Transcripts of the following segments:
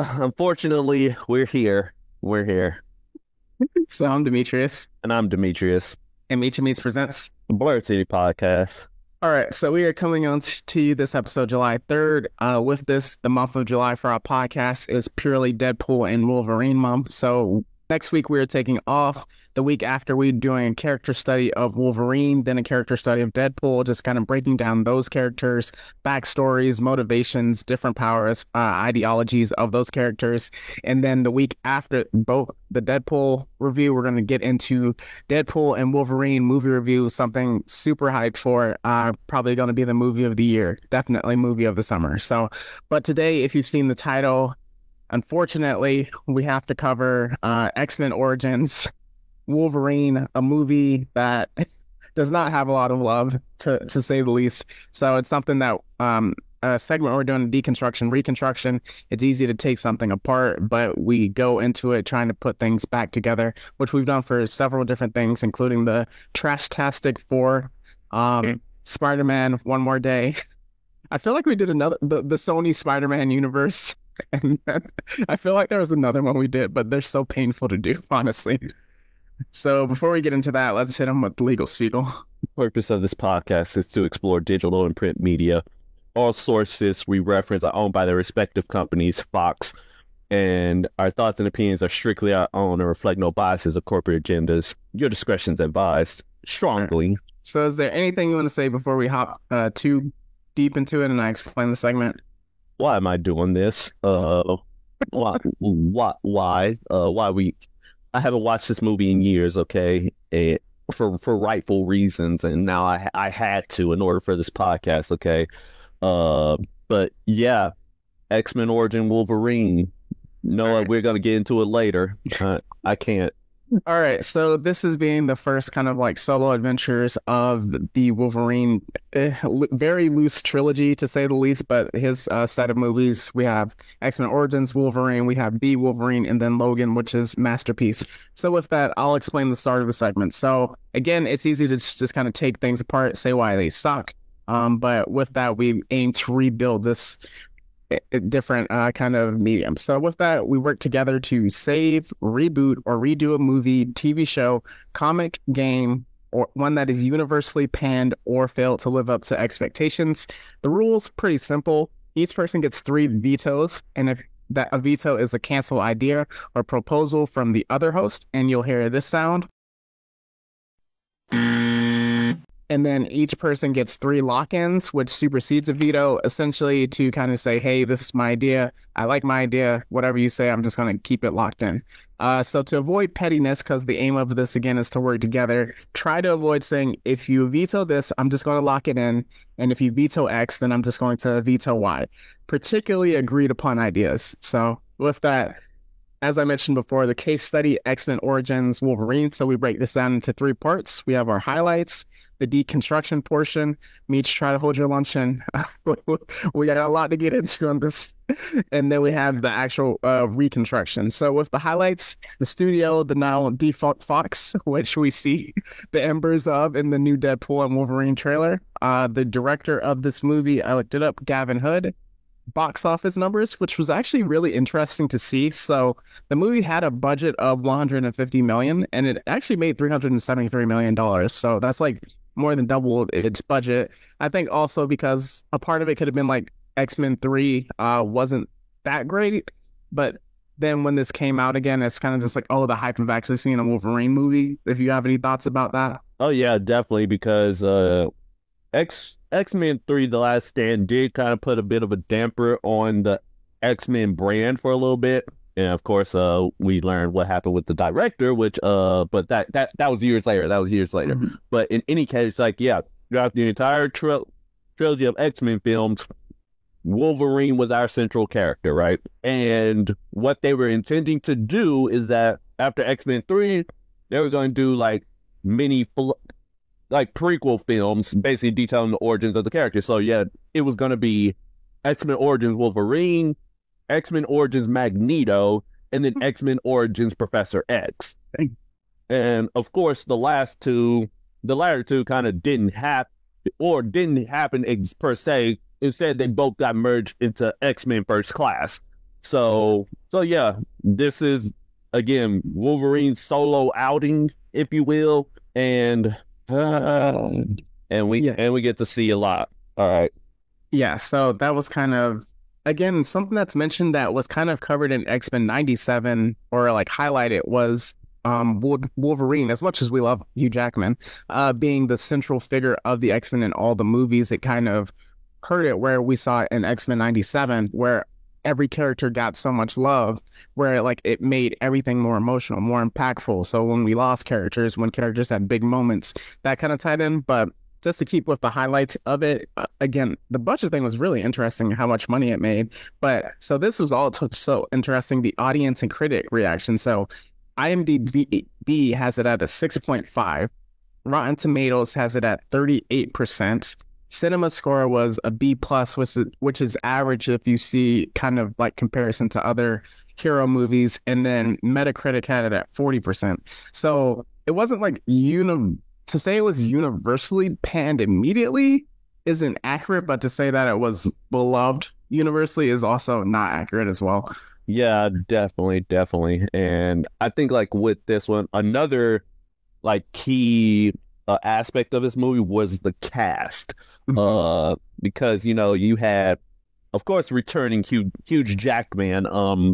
Unfortunately, we're here. We're here. So I'm Demetrius, And I'm Demetrius, and Meet Meets presents. the Blur City Podcast. All right, so we are coming on to you this episode, July 3rd. With this, the month of July for our podcast is purely Deadpool and Wolverine month. So next week we are taking off. The week after we're doing a character study of Wolverine, then a character study of Deadpool, just kind of breaking down those characters, backstories, motivations, different powers, ideologies of those characters. And then the week after both the Deadpool review, we're going to get into Deadpool and Wolverine movie review, something super hyped for, probably going to be the movie of the year, definitely movie of the summer. So, but today, if you've seen the title, unfortunately, we have to cover X-Men Origins Wolverine, a movie that does not have a lot of love, to say the least. So it's something that a segment we're doing, deconstruction, reconstruction. It's easy to take something apart, but we go into it trying to put things back together, which we've done for several different things, including the Trash-tastic Four, Spider-Man, One More Day. I feel like we did the Sony Spider-Man universe. And I feel like there was another one we did, but they're so painful to do, honestly. So before we get into that, let's hit them with legal spiegel. The purpose of this podcast is to explore digital and print media. All sources we reference are owned by their respective companies, Fox, and our thoughts and opinions are strictly our own and reflect no biases or corporate agendas. Your discretion is advised strongly. So is there anything you want to say before we hop too deep into it and I explain the segment? Why am I doing this? Why? I haven't watched this movie in years, okay? For rightful reasons, and now I had to in order for this podcast, okay? But yeah, X-Men Origin Wolverine. No, we're gonna get into it later. I can't. All right, so this is being the first kind of like solo adventures of the Wolverine, very loose trilogy to say the least, but his set of movies. We have X-Men Origins Wolverine, we have The Wolverine, and then Logan, which is Masterpiece. So with that, I'll explain the start of the segment. So again, it's easy to just kind of take things apart, say why they suck. But with that, we aim to rebuild this different kind of medium. So with that, we work together to save, reboot, or redo a movie, TV show, comic, game, or one that is universally panned or failed to live up to expectations. The rules pretty simple. Each person gets 3 vetoes, and if that a veto is a cancel idea or proposal from the other host, and you'll hear this sound. And then each person gets 3 lock-ins, which supersedes a veto, essentially to kind of say, hey, this is my idea. I like my idea. Whatever you say, I'm just going to keep it locked in. So to avoid pettiness, because the aim of this, again, is to work together, try to avoid saying, if you veto this, I'm just going to lock it in. And if you veto X, then I'm just going to veto Y. Particularly agreed upon ideas. So with that, as I mentioned before, the case study, X-Men Origins Wolverine. So we break this down into 3 parts. We have our highlights, the deconstruction portion. Meech, try to hold your luncheon. We got a lot to get into on this. And then we have the actual reconstruction. So with the highlights, the studio, the now defunct Fox, which we see the embers of in the new Deadpool and Wolverine trailer. The director of this movie, I looked it up, Gavin Hood. Box office numbers, which was actually really interesting to see. So the movie had a budget of $150 million, and it actually made $373 million. So that's like more than double its budget. I think also because a part of it could have been like X-Men 3 wasn't that great, but then when this came out again, it's kind of just like, oh, the hype of actually seeing a Wolverine movie. If you have any thoughts about that. Oh yeah, definitely, because X-Men 3 The Last Stand did kind of put a bit of a damper on the X-Men brand for a little bit. And of course, we learned what happened with the director, which but that was years later. Mm-hmm. But in any case, like, yeah, throughout the entire trilogy of X-Men films, Wolverine was our central character, right? And what they were intending to do is that after X-Men 3, they were going to do like prequel films, basically detailing the origins of the character. So yeah, it was going to be X-Men Origins Wolverine, X-Men Origins Magneto, and then X-Men Origins Professor X. And of course, the latter two kind of didn't happen per se. Instead, they both got merged into X-Men First Class. So yeah, this is again Wolverine's solo outing, if you will, uh, Yeah. and we get to see a lot. All right. Yeah, so that was kind of again something that's mentioned that was kind of covered in X-Men 97 or like highlighted was Wolverine, as much as we love Hugh Jackman, being the central figure of the X-Men in all the movies. It kind of hurt it where we saw it in X-Men 97 where every character got so much love where like it made everything more emotional, more impactful. So when we lost characters, when characters had big moments, that kind of tied in, but just to keep with the highlights of it, again, the budget thing was really interesting, how much money it made. But so this was all so interesting, the audience and critic reaction. So IMDb has it at a 6.5. Rotten Tomatoes has it at 38%. Cinema score was a B plus, which is average if you see kind of like comparison to other hero movies. And then Metacritic had it at 40%. So it wasn't like to say it was universally panned immediately isn't accurate, but to say that it was beloved universally is also not accurate as well. Yeah, definitely, definitely. And I think like with this one, another like key aspect of this movie was the cast. Because you had, of course, returning huge Jackman,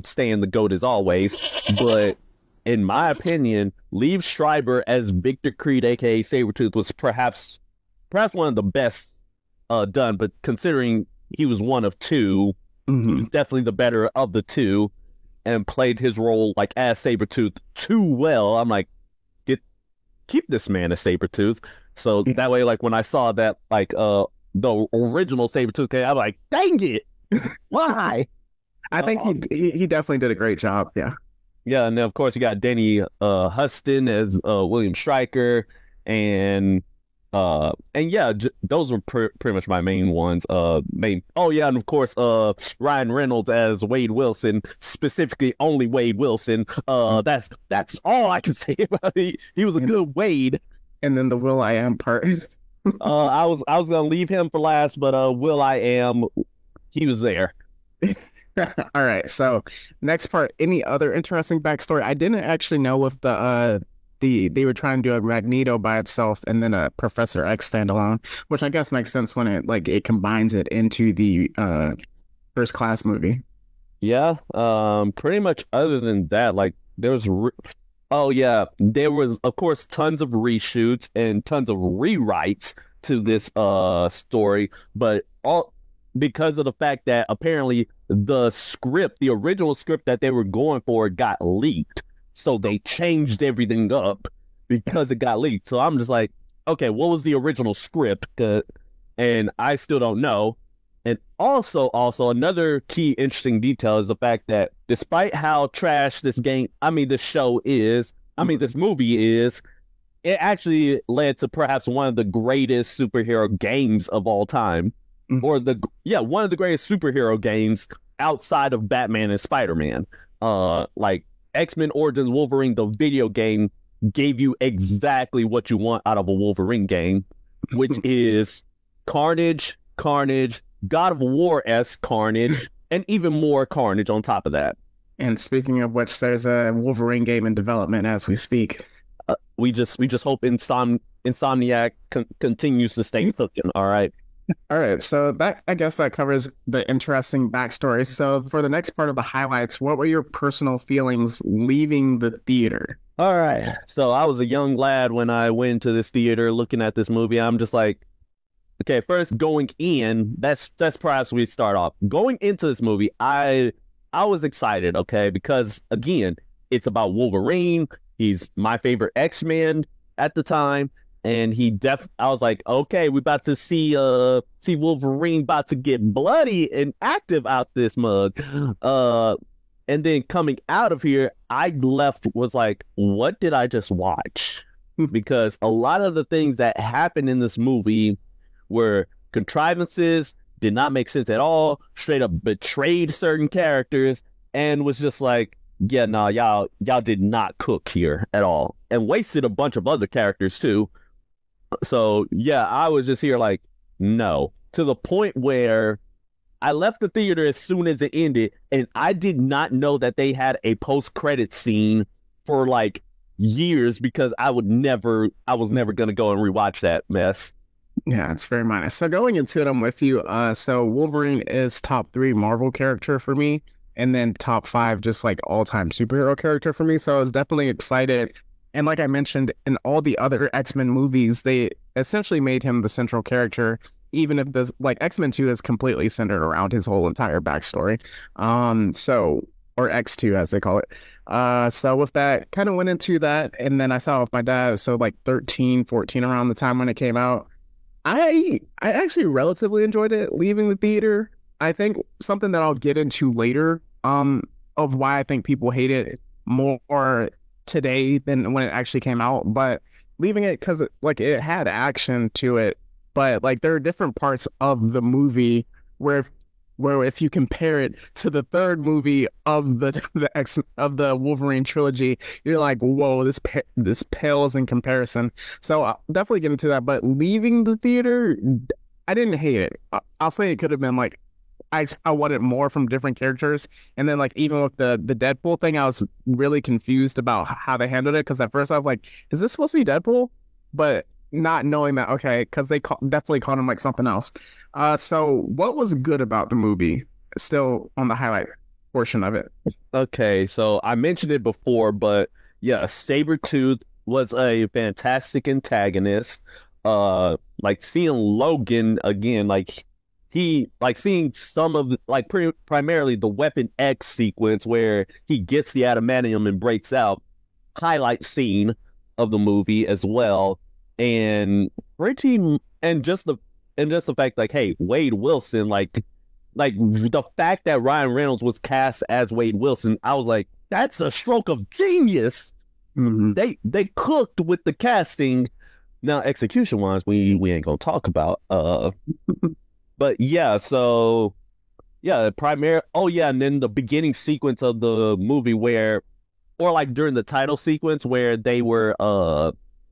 staying the GOAT as always, but in my opinion, Liev Schreiber as Victor Creed, aka Sabretooth, was perhaps one of the best done. But considering he was one of two, he was definitely the better of the two, and played his role like as Sabretooth too well. I'm like, keep this man as Sabretooth. So that way, like when I saw that, like the original Sabretooth came, I'm like, dang it, why? I think he definitely did a great job. Yeah. Yeah, and then of course you got Danny Huston as William Stryker, and yeah, those were pretty much my main ones. Oh yeah, and of course Ryan Reynolds as Wade Wilson, specifically only Wade Wilson. That's all I can say about it. He was a good Wade. And then the Will.i.am part. I was gonna leave him for last, but Will.i.am, he was there. All right. So next part, any other interesting backstory? I didn't actually know if they were trying to do a Magneto by itself and then a Professor X standalone, which I guess makes sense when it combines it into the First Class movie. Yeah. Pretty much other than that, like there was oh yeah, there was of course tons of reshoots and tons of rewrites to this story, but all because of the fact that apparently the original script that they were going for got leaked. So they changed everything up because it got leaked. So I'm just like, okay, what was the original script? And I still don't know. And also another key interesting detail is the fact that despite how trash this show is, this movie is, it actually led to perhaps one of the greatest superhero games of all time. Or one of the greatest superhero games outside of Batman and Spider-Man. Like X-Men Origins Wolverine, the video game, gave you exactly what you want out of a Wolverine game, which is Carnage, God of War-esque Carnage, and even more Carnage on top of that. And speaking of which, there's a Wolverine game in development as we speak. We just hope Insomniac continues to stay cooking. All right. All right, so I guess that covers the interesting backstory. So for the next part of the highlights, what were your personal feelings leaving the theater? All right, so I was a young lad when I went to this theater looking at this movie. I'm just like, okay, first going in, that's perhaps we start off. Going into this movie, I was excited, okay, because again, it's about Wolverine. He's my favorite X-Men at the time. And I was like, okay, we about to see Wolverine about to get bloody and active out this mug. And then coming out of here, I was like, what did I just watch? Because a lot of the things that happened in this movie were contrivances, did not make sense at all, straight up betrayed certain characters, and was just like, yeah, no, y'all did not cook here at all. And wasted a bunch of other characters too. So, yeah, I was just here like, no. To the point where I left the theater as soon as it ended, and I did not know that they had a post-credit scene for like years because I was never gonna go and rewatch that mess. Yeah, it's very minor. So going into it, I'm with you. So Wolverine is top 3 Marvel character for me, and then top 5 just like all-time superhero character for me. So I was definitely excited. And like I mentioned, in all the other X-Men movies, they essentially made him the central character, even if the like X-Men 2 is completely centered around his whole entire backstory. So or X2 as they call it. So with that, kind of went into that, and then I saw it with my dad, so like 13, 14 around the time when it came out. I actually relatively enjoyed it leaving the theater. I think something that I'll get into later, of why I think people hate it more today than when it actually came out. But leaving it because it had action to it, but like there are different parts of the movie where if you compare it to the third movie of the Wolverine trilogy, you're like, whoa, this pales in comparison. So I'll definitely get into that. But leaving the theater, I didn't hate it. I'll say it could have been like I wanted more from different characters, and then like even with the Deadpool thing, I was really confused about how they handled it because at first I was like, is this supposed to be Deadpool? But not knowing that, okay, because they definitely called him like something else. So what was good about the movie? Still on the highlight portion of it. Okay, so I mentioned it before, but yeah, Sabretooth was a fantastic antagonist. Like seeing Logan again, seeing some of primarily the Weapon X sequence where he gets the adamantium and breaks out, highlight scene of the movie as well. And just the fact like, hey, Wade Wilson, like the fact that Ryan Reynolds was cast as Wade Wilson, I was like, that's a stroke of genius. Mm-hmm. They cooked with the casting. Now execution wise, we ain't gonna talk about. But yeah, so yeah, and then the beginning sequence of the movie or like during the title sequence where they were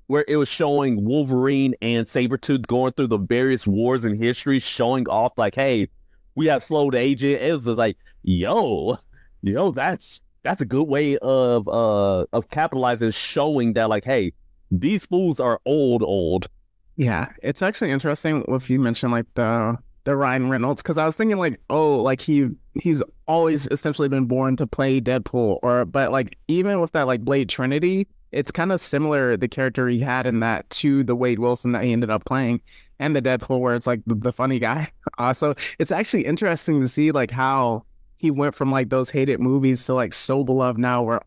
where it was showing Wolverine and Sabretooth going through the various wars in history, showing off like, hey, we have slowed aging. It was just like, yo, that's a good way of capitalizing, showing that like, hey, these fools are old. Yeah, it's actually interesting if you mentioned like the Ryan Reynolds, because I was thinking like, oh, like he's always essentially been born to play Deadpool, but like even with that like Blade Trinity, it's kind of similar, the character he had in that, to the Wade Wilson that he ended up playing, and the Deadpool where it's like the funny guy. So it's actually interesting to see like how he went from like those hated movies to like so beloved now, where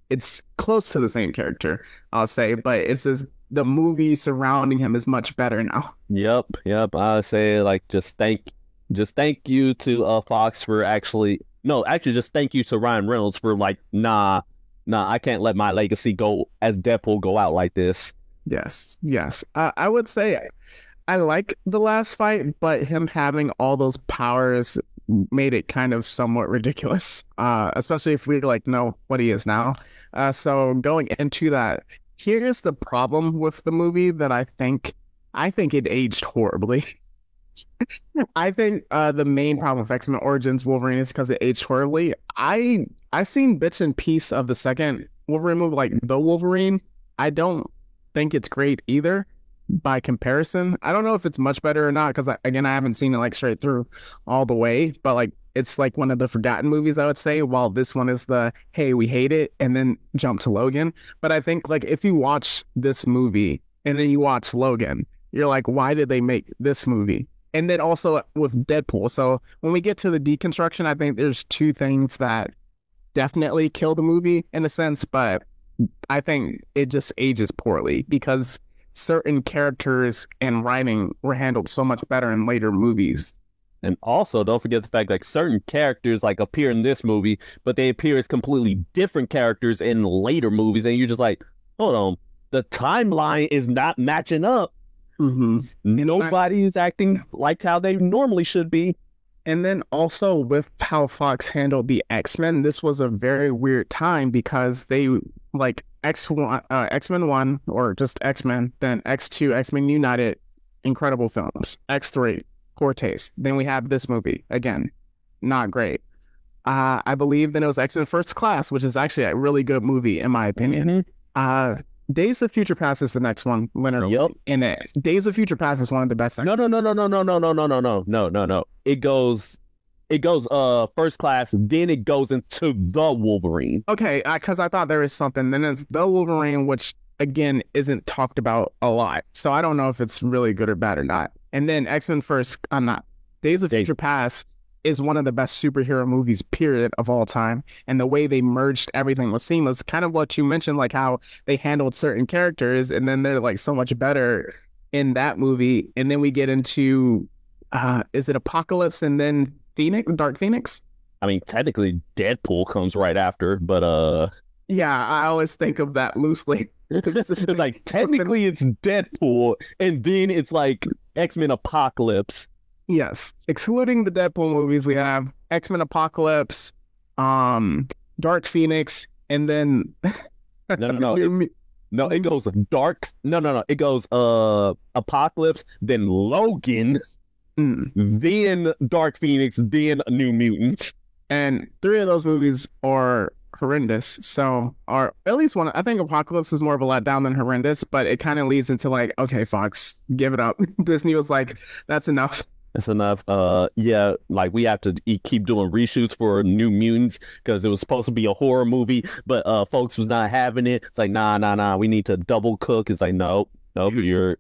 it's close to the same character, I'll say, but it's just the movie surrounding him is much better now. Yep. I say like just thank you to Fox for just thank you to Ryan Reynolds for like, nah, I can't let my legacy go as Deadpool go out like this. Yes. I would say I like the last fight, but him having all those powers made it kind of somewhat ridiculous, especially if we like know what he is now. So going into that, here's the problem with the movie that I think it aged horribly. I think the main problem with X-Men Origins Wolverine is because it aged horribly. I've seen bits and pieces of the second Wolverine movie, like The Wolverine. I don't think it's great either by comparison. I don't know if it's much better or not, because again, I haven't seen it like straight through all the way, but like it's like one of the forgotten movies, I would say, while this one is the, hey, we hate it, and then jump to Logan. But I think like if you watch this movie and then you watch Logan, you're like, why did they make this movie? And then also with Deadpool. So when we get to the deconstruction, I think there's two things that definitely kill the movie in a sense, but I think it just ages poorly because certain characters and writing were handled so much better in later movies. And also, don't forget the fact like certain characters like appear in this movie, but they appear as completely different characters in later movies, and you're just like, hold on, the timeline is not matching up. Mm-hmm. Nobody's acting like how they normally should be. And then also with how Fox handled the X-Men, this was a very weird time because they like X-Men 1 or just X-Men, then X2, X-Men United, incredible films. X3, poor taste. Then we have this movie again, not great. I believe then it was X-Men First Class, which is actually a really good movie in my opinion. Days of Future Past is the next one, Leonard. Yep. And Days of Future Past is one of the best. No. It goes First Class, then it goes into the Wolverine. Okay, because I thought there was something. Then it's the Wolverine, which again isn't talked about a lot. So I don't know if it's really good or bad or not. And then X-Men First, I'm not. Days of Future Past is one of the best superhero movies, period, of all time. And the way they merged everything was seamless. Kind of what you mentioned, like how they handled certain characters, and then they're like so much better in that movie. And then we get into, is it Apocalypse and then Dark Phoenix? I mean, technically Deadpool comes right after, but yeah, I always think of that loosely. It's like technically it's Deadpool, and then it's like X-Men Apocalypse. Yes, excluding the Deadpool movies, we have X-Men Apocalypse, Dark Phoenix, and then No, it goes Dark. No. It goes Apocalypse, then Logan, then Dark Phoenix, then New Mutants. And 3 of those movies are horrendous. So, or at least one. I think Apocalypse is more of a letdown than horrendous, but it kind of leads into like, okay, Fox, give it up. Disney was like, that's enough. That's enough. Yeah, like we have to keep doing reshoots for New Mutants because it was supposed to be a horror movie, but folks was not having it. It's like nah. We need to double cook. It's like nope. You're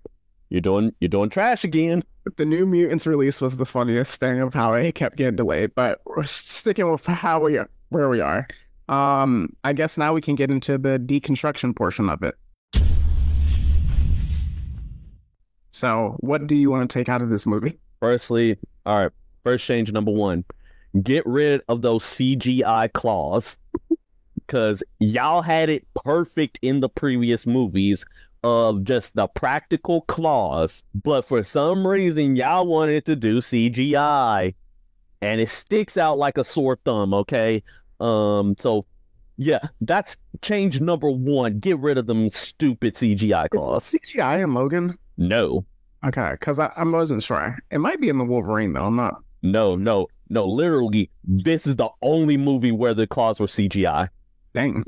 doing trash again. The New Mutants release was the funniest thing of how it kept getting delayed, but we're sticking with where we are. I guess now we can get into the deconstruction portion of it. So, what do you want to take out of this movie? Firstly, all right, first change number 1. Get rid of those CGI claws because y'all had it perfect in the previous movies of just the practical claws, but for some reason y'all wanted to do CGI and it sticks out like a sore thumb, okay? So yeah, that's change number 1. Get rid of them stupid CGI claws. CGI in Logan? No. Okay, because I wasn't sure. It might be in the Wolverine, though. I'm not. No. Literally, this is the only movie where the claws were CGI. Dang.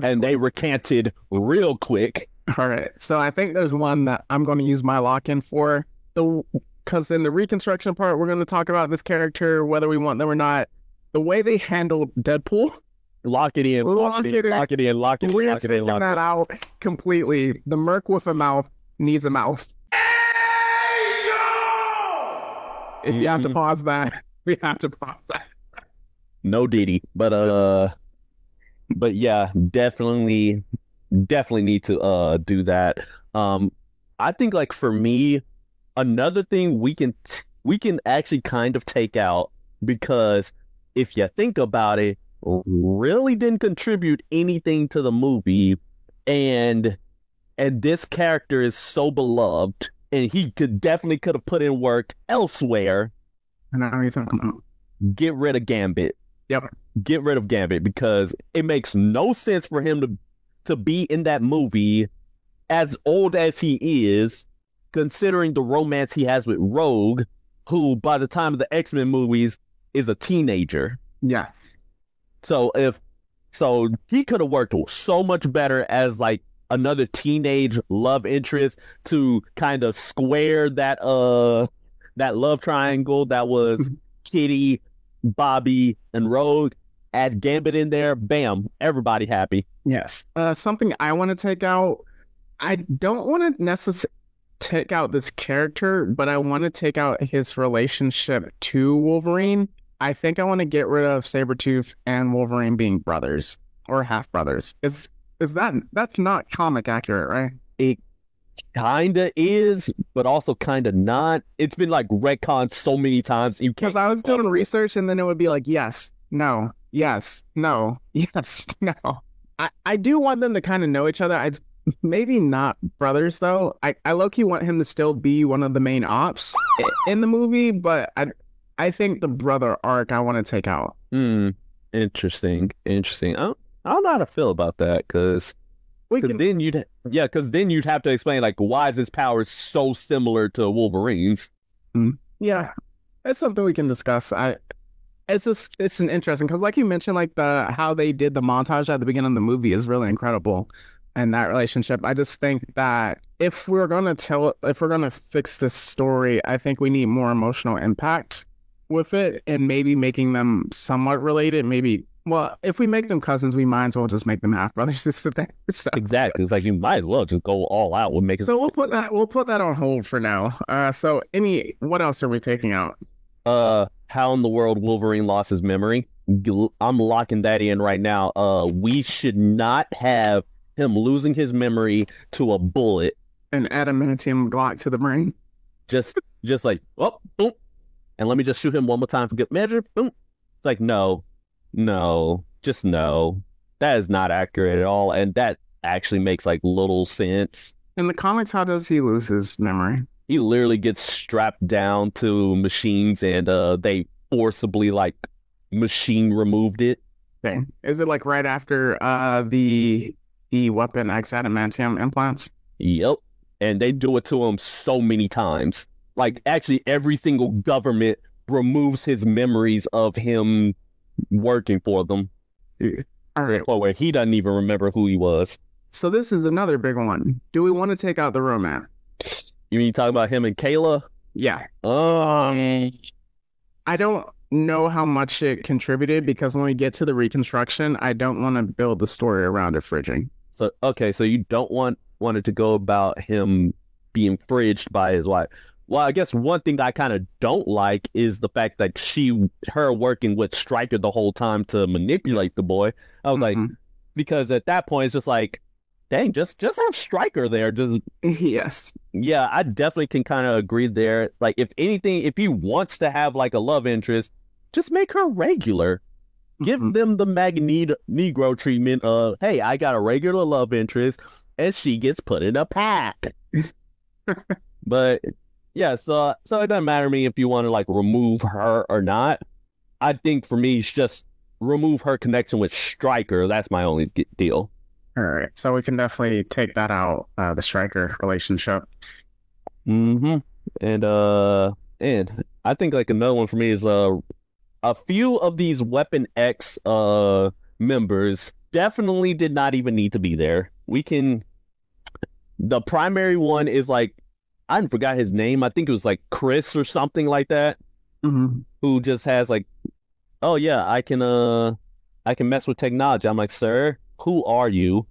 And they recanted real quick. All right. So I think there's one that I'm going to use my lock-in for. Because in the reconstruction part, we're going to talk about this character, whether we want them or not. The way they handled Deadpool. Lock it in. Lock it in. We're taking that out completely. The Merc with a mouth needs a mouth. If you have to pause that, we have to pause that. No Diddy, but yeah, definitely need to do that. I think like for me, another thing we can actually kind of take out, because if you think about it, really didn't contribute anything to the movie, and this character is so beloved. And he could have put in work elsewhere. And now you're talking about. Get rid of Gambit. Yep. Get rid of Gambit because it makes no sense for him to be in that movie as old as he is, considering the romance he has with Rogue, who by the time of the X-Men movies is a teenager. Yeah. So he could have worked so much better as like another teenage love interest to kind of square that love triangle that was Kitty, Bobby, and Rogue. Add Gambit in there, bam, everybody happy. Yes. Something I want to take out, I don't want to necessarily take out this character, but I want to take out his relationship to Wolverine. I think I want to get rid of Sabretooth and Wolverine being brothers or half brothers. That's not comic accurate, right? It kinda is, but also kinda not. It's been like retconned so many times. Because I was doing research and then it would be like, yes, no, yes, no, yes, no. I do want them to kind of know each other. Maybe not brothers though. I low-key want him to still be one of the main ops in the movie, but I think the brother arc I want to take out. Interesting. I don't know how to feel about that because then you'd have to explain like why is his power so similar to Wolverine's. Yeah, it's something we can discuss. It's an interesting because, like you mentioned, like how they did the montage at the beginning of the movie is really incredible, and that relationship. I just think that if we're gonna fix this story, I think we need more emotional impact with it, and maybe making them somewhat related. Maybe, well, if we make them cousins, we might as well just make them half brothers. Is the thing. So, Exactly. It's like you might as well just go all out with making. so we'll put that on hold for now. What else are we taking out? How in the world Wolverine lost his memory? I'm locking that in right now. We should not have him losing his memory to a bullet. An adamantium Glock to the brain. Just like, oh, boom, and let me just shoot him one more time for good measure. Boom. It's like, no, just no. That is not accurate at all, and that actually makes like little sense. In the comics, how does he lose his memory? He literally gets strapped down to machines, and they forcibly like machine removed it. Okay. Is it like right after the Weapon X adamantium implants? Yep. And they do it to him so many times. Like, actually, every single government removes his memories of him working for them. All right. Or where he doesn't even remember who he was. So this is another big one. Do we want to take out the romance? You mean talking about him and Kayla? Yeah. Um, I don't know how much it contributed because when we get to the reconstruction, I don't want to build the story around it fridging. So, okay, so you don't want it to go about him being fridged by his wife. Well, I guess one thing I kind of don't like is the fact that her working with Stryker the whole time to manipulate the boy. I was like, because at that point, it's just like, dang, just have Stryker there. Just Yes. Yeah, I definitely can kind of agree there. Like, if anything, if he wants to have like a love interest, just make her regular. Give them the Negro treatment of, hey, I got a regular love interest, and she gets put in a pack. But yeah, so it doesn't matter to me if you want to like remove her or not. I think for me, it's just remove her connection with Stryker. That's my only deal. All right. So we can definitely take that out, the Stryker relationship. And I think like another one for me is a few of these Weapon X members definitely did not even need to be there. The primary one is like, I forgot his name. I think it was like Chris or something like that. Who just has like, oh yeah, I can mess with technology. I'm like, sir, who are you?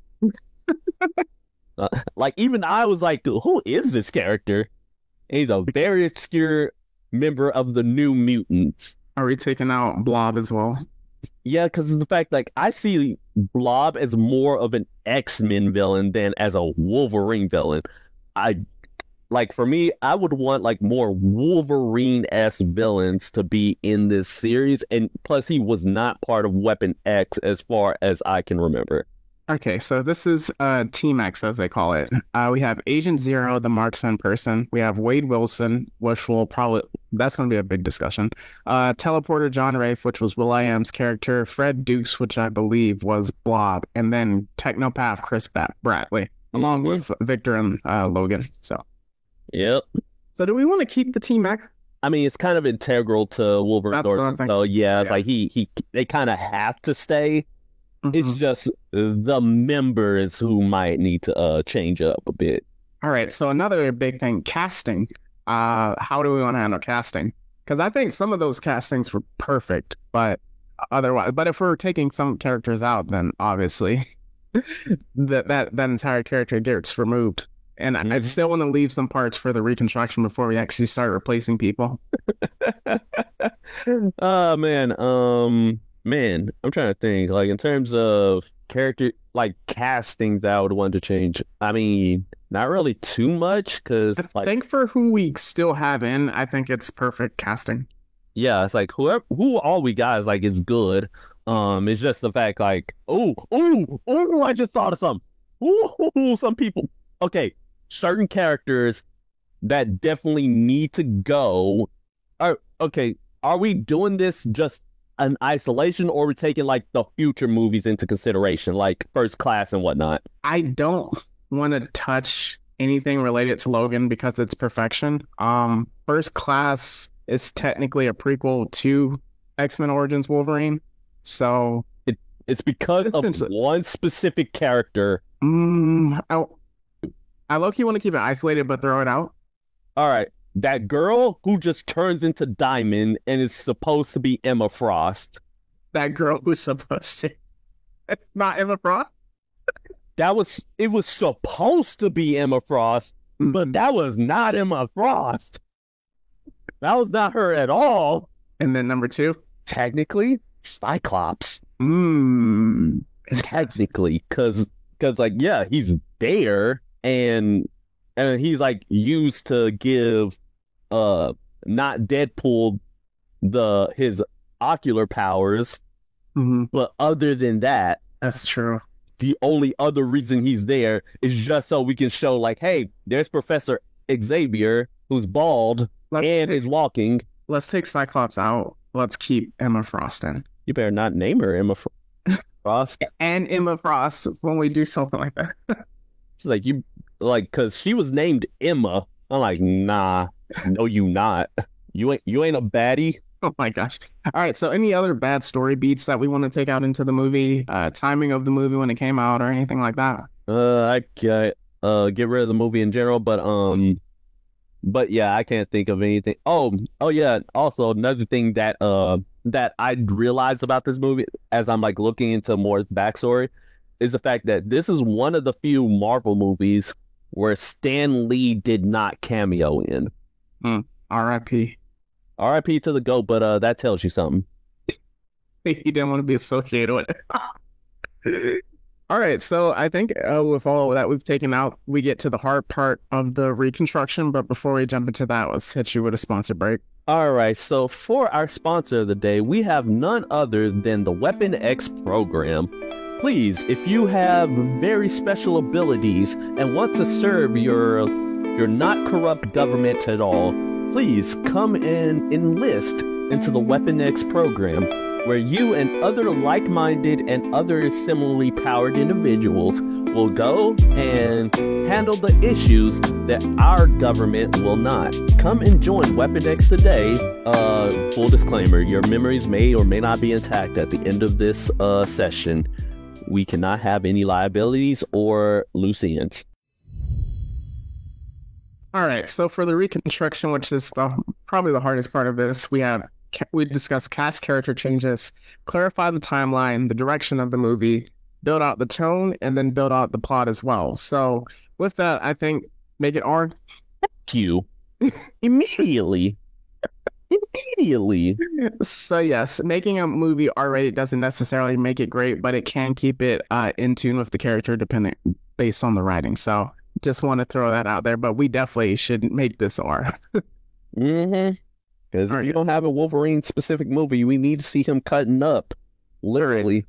Like, even I was like, who is this character? And he's a very obscure member of the New Mutants. Are we taking out Blob as well? Yeah, because of the fact, like, I see Blob as more of an X-Men villain than as a Wolverine villain. For me, I would want, like, more Wolverine-esque villains to be in this series, and plus he was not part of Weapon X as far as I can remember. Okay, so this is Team X, as they call it. We have Agent Zero, the marksman person. We have Wade Wilson, which that's going to be a big discussion. Teleporter John Rafe, which was will.i.am's character. Fred Dukes, which I believe was Blob. And then Technopath Chris Bradley, along with Victor and Logan. So, yep. So do we want to keep the Team X? I mean, it's kind of integral to Wolverine. So yeah, it's like they kind of have to stay. It's just the members who might need to change up a bit. All right. So another big thing, casting. How do we want to handle casting? Because I think some of those castings were perfect, but if we're taking some characters out, then obviously that entire character gets removed. And I still want to leave some parts for the reconstruction before we actually start replacing people. Oh, man. Man, I'm trying to think, like, in terms of character, like, castings I would want to change. I mean, not really too much, because, I think for who we still have in, I think it's perfect casting. Yeah, it's like, who all we got is, like, is good. It's just the fact, like, I just thought of something. Some people. Okay, certain characters that definitely need to go. Okay, are we doing this just an isolation, or we're taking like the future movies into consideration, like First Class and whatnot? I don't want to touch anything related to Logan because it's perfection. First Class, it's technically a prequel to X-Men Origins Wolverine. So It's because of one specific character. I low-key want to keep it isolated, but throw it out. All right, that girl who just turns into Diamond and is supposed to be Emma Frost. That girl who's supposed to, not Emma Frost. It was supposed to be Emma Frost, but that was not Emma Frost. That was not her at all. And then number 2, technically, Cyclops. Technically, because like, yeah, he's there, and he's like used to give not Deadpool his ocular powers, but other than that, that's true. The only other reason he's there is just so we can show, like, hey, there's Professor Xavier, who's bald and is walking. Let's take Cyclops out. Let's keep Emma Frost in. You better not name her Emma Frost. And Emma Frost when we do something like that. It's like, because she was named Emma. I'm like, nah, no, you not. You ain't a baddie. Oh my gosh. All right, so any other bad story beats that we want to take out into the movie? Timing of the movie when it came out or anything like that? I get rid of the movie in general, but yeah, I can't think of anything. Oh yeah. Also, another thing that I realized about this movie as I'm like looking into more backstory is the fact that this is one of the few Marvel movies where Stan Lee did not cameo in. R.I.P. R.I.P. to the GOAT, but that tells you something. He didn't want to be associated with it. All right, so I think with all that we've taken out, we get to the hard part of the reconstruction. But before we jump into that, let's hit you with a sponsor break. All right, so for our sponsor of the day, we have none other than the Weapon X program. Please, if you have very special abilities and want to serve your not corrupt government at all, please come and enlist into the Weapon X program, where you and other like-minded and other similarly powered individuals will go and handle the issues that our government will not. Come and join Weapon X today. Full disclaimer, your memories may or may not be intact at the end of this session. We cannot have any liabilities or loose ends. All right, so for the reconstruction, which is probably the hardest part of this, we discussed cast character changes, clarify the timeline, the direction of the movie, build out the tone, and then build out the plot as well. So with that, I think make it R. Q. Immediately. So yes, making a movie R-rated doesn't necessarily make it great, but it can keep it in tune with the character based on the writing. So just want to throw that out there, but we definitely should make this R. Because if you don't have a Wolverine specific movie, we need to see him cutting up, literally.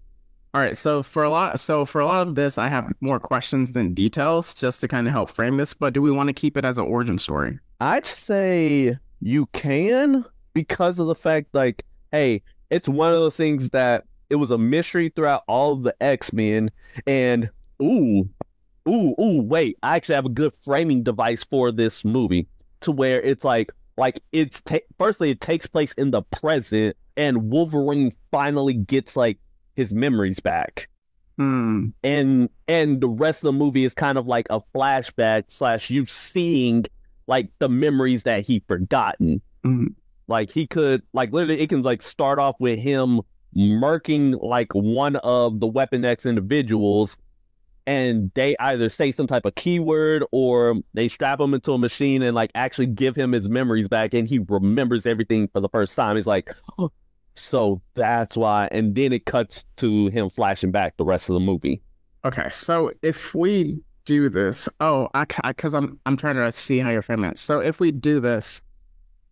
All right, so for a lot of this, I have more questions than details, just to kind of help frame this. But do we want to keep it as an origin story? I'd say you can, because of the fact, like, hey, it's one of those things that it was a mystery throughout all of the X-Men, and wait, I actually have a good framing device for this movie, to where it's firstly, it takes place in the present, and Wolverine finally gets like his memories back. And the rest of the movie is kind of like a flashback / you seeing like the memories that he forgotten. Like he could, like, literally it can like start off with him murking like one of the Weapon X individuals, and they either say some type of keyword or they strap him into a machine and like actually give him his memories back, and he remembers everything for the first time. He's like, oh, so that's why. And then it cuts to him flashing back the rest of the movie. Okay, so if we do this, because I'm trying to see how you're framing it. So if we do this,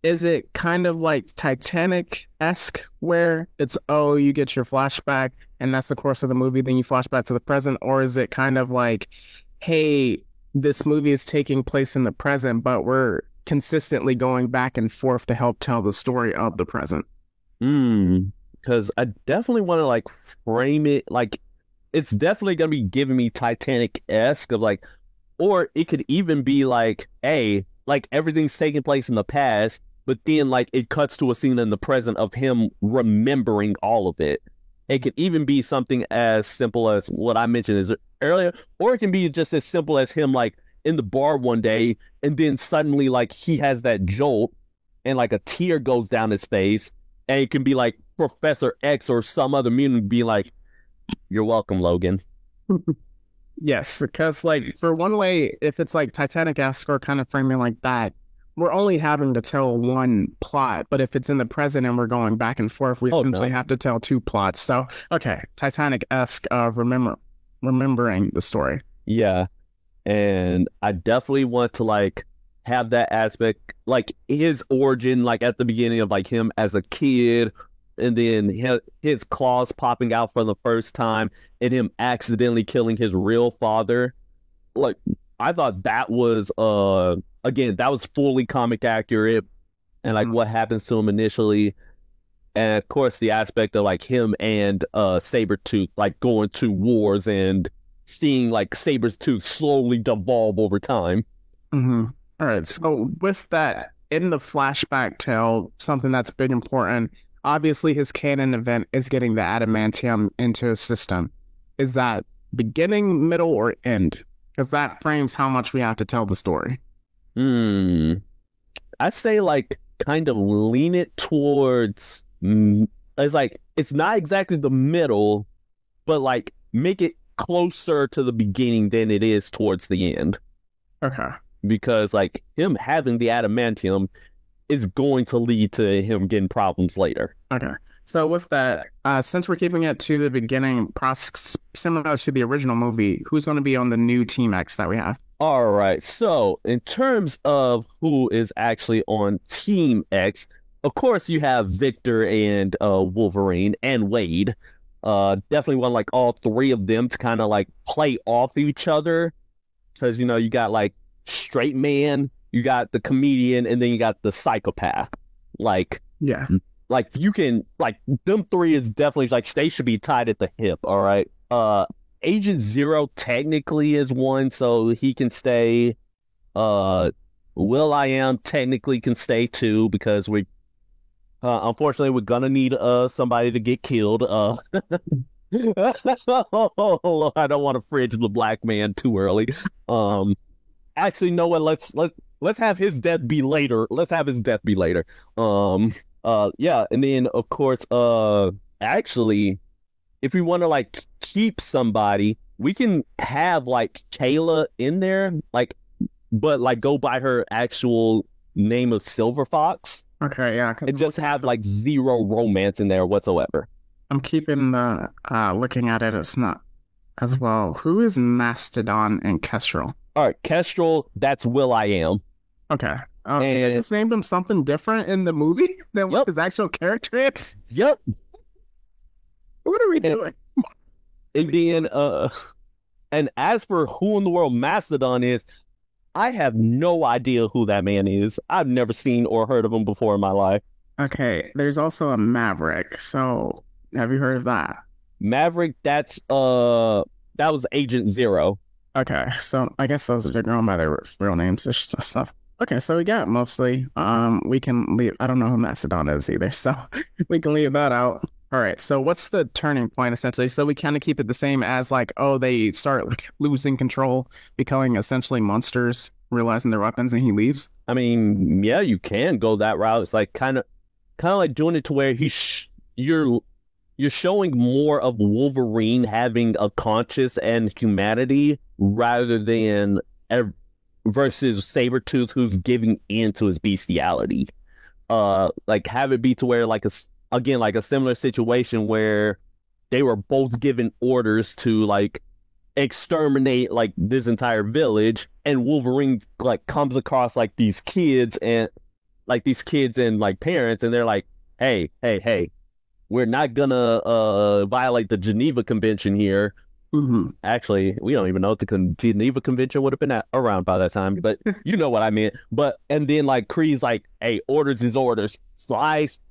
is it kind of like Titanic-esque, where it's, you get your flashback and that's the course of the movie, then you flash back to the present? Or is it kind of like, hey, this movie is taking place in the present, but we're consistently going back and forth to help tell the story of the present? Because I definitely want to like frame it like it's definitely going to be giving me Titanic-esque of like, or it could even be like, hey, like everything's taking place in the past, but then like it cuts to a scene in the present of him remembering all of it. It could even be something as simple as what I mentioned is earlier, or it can be just as simple as him like in the bar one day, and then suddenly like he has that jolt, and like a tear goes down his face, and it can be like Professor X or some other mutant be like, "You're welcome, Logan." Yes, because like for one way, if it's like Titanic-esque or kind of framing like that, we're only having to tell one plot. But if it's in the present and we're going back and forth, we essentially have to tell two plots. So okay, Titanic-esque of remembering the story. Yeah. And I definitely want to like have that aspect, like his origin, like at the beginning of like him as a kid, and then his claws popping out for the first time, and him accidentally killing his real father. Like I thought that was again, that was fully comic accurate, and like what happens to him initially, and of course the aspect of like him and Sabretooth like going to wars and seeing like Sabretooth slowly devolve over time. Mm-hmm. All right. So with that, in the flashback tale, something that's big important, obviously his canon event is getting the adamantium into his system. Is that beginning, middle, or end? Because that frames how much we have to tell the story. I say like kind of lean it towards, it's like, it's not exactly the middle, but like make it closer to the beginning than it is towards the end. Okay. Because like him having the adamantium is going to lead to him getting problems later. Okay. So with that, since we're keeping it to the beginning process, similar to the original movie, who's going to be on the new Team X that we have? All right. So in terms of who is actually on Team X, of course you have Victor and Wolverine and Wade. Definitely want like all three of them to kind of like play off each other, because you know you got like straight man, you got the comedian, and then you got the psychopath. Like yeah, like you can like them three is definitely like they should be tied at the hip. All right. Agent Zero technically is one, so he can stay. Will.i.am technically can stay too, because we unfortunately we're gonna need somebody to get killed. Oh, I don't want to fridge the black man too early. Actually, no one. Let's have his death be later. Let's have his death be later. Yeah, and then of course, actually, if we want to like keep somebody, we can have like Kayla in there, like, but like go by her actual name of Silver Fox. Okay, yeah. And just have like zero romance in there whatsoever. I'm keeping the looking at it. It's not as well. Who is Mastodon and Kestrel? All right, Kestrel, that's Will.i.am. Okay. Oh, so they just named him something different in the movie than what his actual character is? Yep. What are we doing? And then, and as for who in the world Mastodon is, I have no idea who that man is. I've never seen or heard of him before in my life. Okay, there's also a Maverick. So, have you heard of that? Maverick, that was Agent Zero. Okay, so I guess those are going by their real names. It's just stuff. Okay, so we got mostly. We can leave. I don't know who Mastodon is either, so we can leave that out. All right, so what's the turning point essentially? So we kind of keep it the same as like, oh, they start like losing control, becoming essentially monsters, realizing their weapons, and he leaves. I mean, yeah, you can go that route. It's like kind of like doing it to where you're showing more of Wolverine having a conscience and humanity rather than versus Sabretooth, who's giving in to his bestiality. Like have it be to where like like a similar situation where they were both given orders to like exterminate like this entire village, and Wolverine like comes across like these kids and like parents, and they're like, hey, we're not gonna violate the Geneva Convention here. Mm-hmm. Actually, we don't even know if the Geneva Convention would have been around by that time, but you know what I mean. But and then like Kree's like, hey, orders is orders, slice,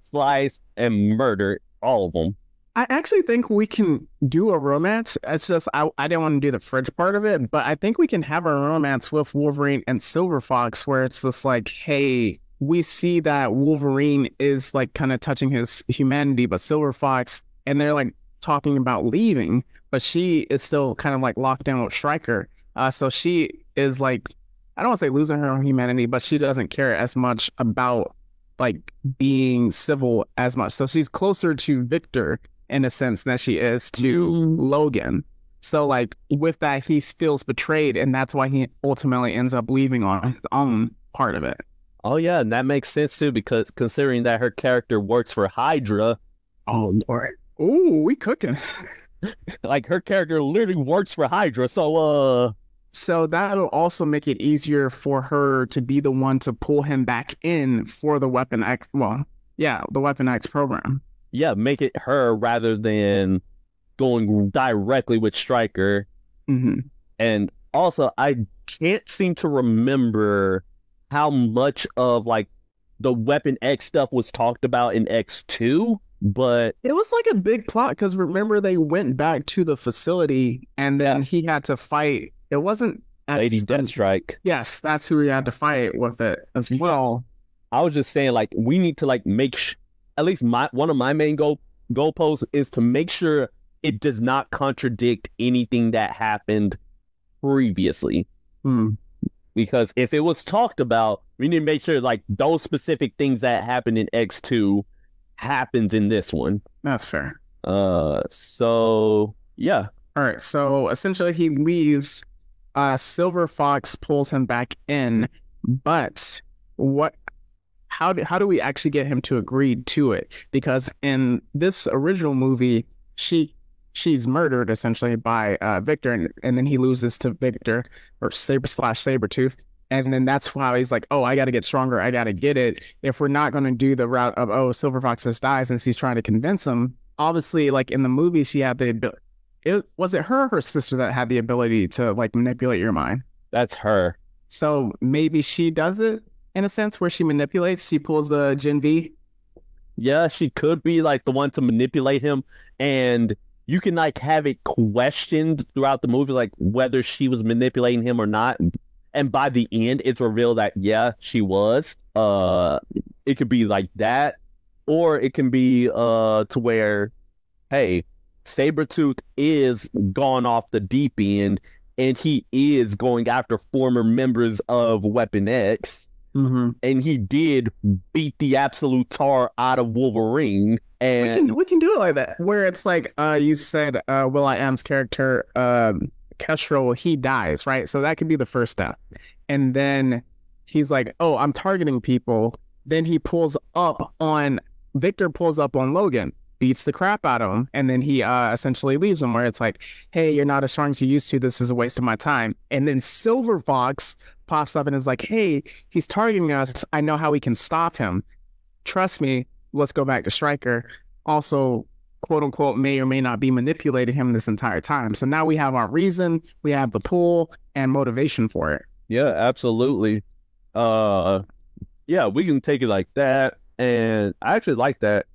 and murder all of them. I actually think we can do a romance. It's just I didn't want to do the fridge part of it, but I think we can have a romance with Wolverine and Silver Fox where it's just like, hey, we see that Wolverine is like kind of touching his humanity, but Silver Fox, and they're like talking about leaving, but she is still kind of like locked down with Stryker. So she is like, I don't want to say losing her own humanity, but she doesn't care as much about like being civil as much. So she's closer to Victor in a sense than she is to Logan. So like with that, he feels betrayed, and that's why he ultimately ends up leaving on his own part of it. Oh yeah, and that makes sense too, because considering that her character works for Hydra, oh Lord, ooh, we cooking. like her character literally works for Hydra. So that'll also make it easier for her to be the one to pull him back in for the Weapon X. Well, yeah, the Weapon X program. Yeah, make it her rather than going directly with Stryker. Mm-hmm. And also, I can't seem to remember how much of like the Weapon X stuff was talked about in X2, but it was like a big plot because remember they went back to the facility and then he had to fight. It wasn't Lady Deathstrike. Yes, that's who he had to fight with it as well. I was just saying, like, we need to like make at least one of my main goalposts is to make sure it does not contradict anything that happened previously. Because if it was talked about, we need to make sure like those specific things that happened in X2 happens in this one. That's fair. So yeah. All right. So essentially he leaves. Silver Fox pulls him back in, but how do we actually get him to agree to it? Because in this original movie, she's murdered essentially by Victor, and then he loses to Victor or Sabretooth. And then that's why he's like, oh, I got to get stronger. I got to get it. If we're not going to do the route of, oh, Silver Fox just dies, and she's trying to convince him. Obviously, like in the movie, she had the ability. Was it her or her sister that had the ability to like manipulate your mind? That's her. So maybe she does it in a sense where she manipulates. She pulls a Gen V. Yeah, she could be like the one to manipulate him, and you can like have it questioned throughout the movie, like whether she was manipulating him or not. And by the end, it's revealed that yeah, she was. It could be like that, or it can be to where, hey, Sabretooth is gone off the deep end, and he is going after former members of Weapon X. Mm-hmm. And he did beat the absolute tar out of Wolverine. And we can do it like that, where it's like you said, Will.i.am's character, Kestrel, he dies, right? So that could be the first step. And then he's like, oh, I'm targeting people. Then he Victor pulls up on Logan, beats the crap out of him, and then he essentially leaves him, where it's like, hey, you're not as strong as you used to. This is a waste of my time. And then Silver Fox pops up and is like, hey, he's targeting us. I know how we can stop him. Trust me. Let's go back to Stryker. Also, quote unquote, may or may not be manipulating him this entire time. So now we have our reason, we have the pull and motivation for it. Yeah, absolutely. Yeah, we can take it like that. And I actually like that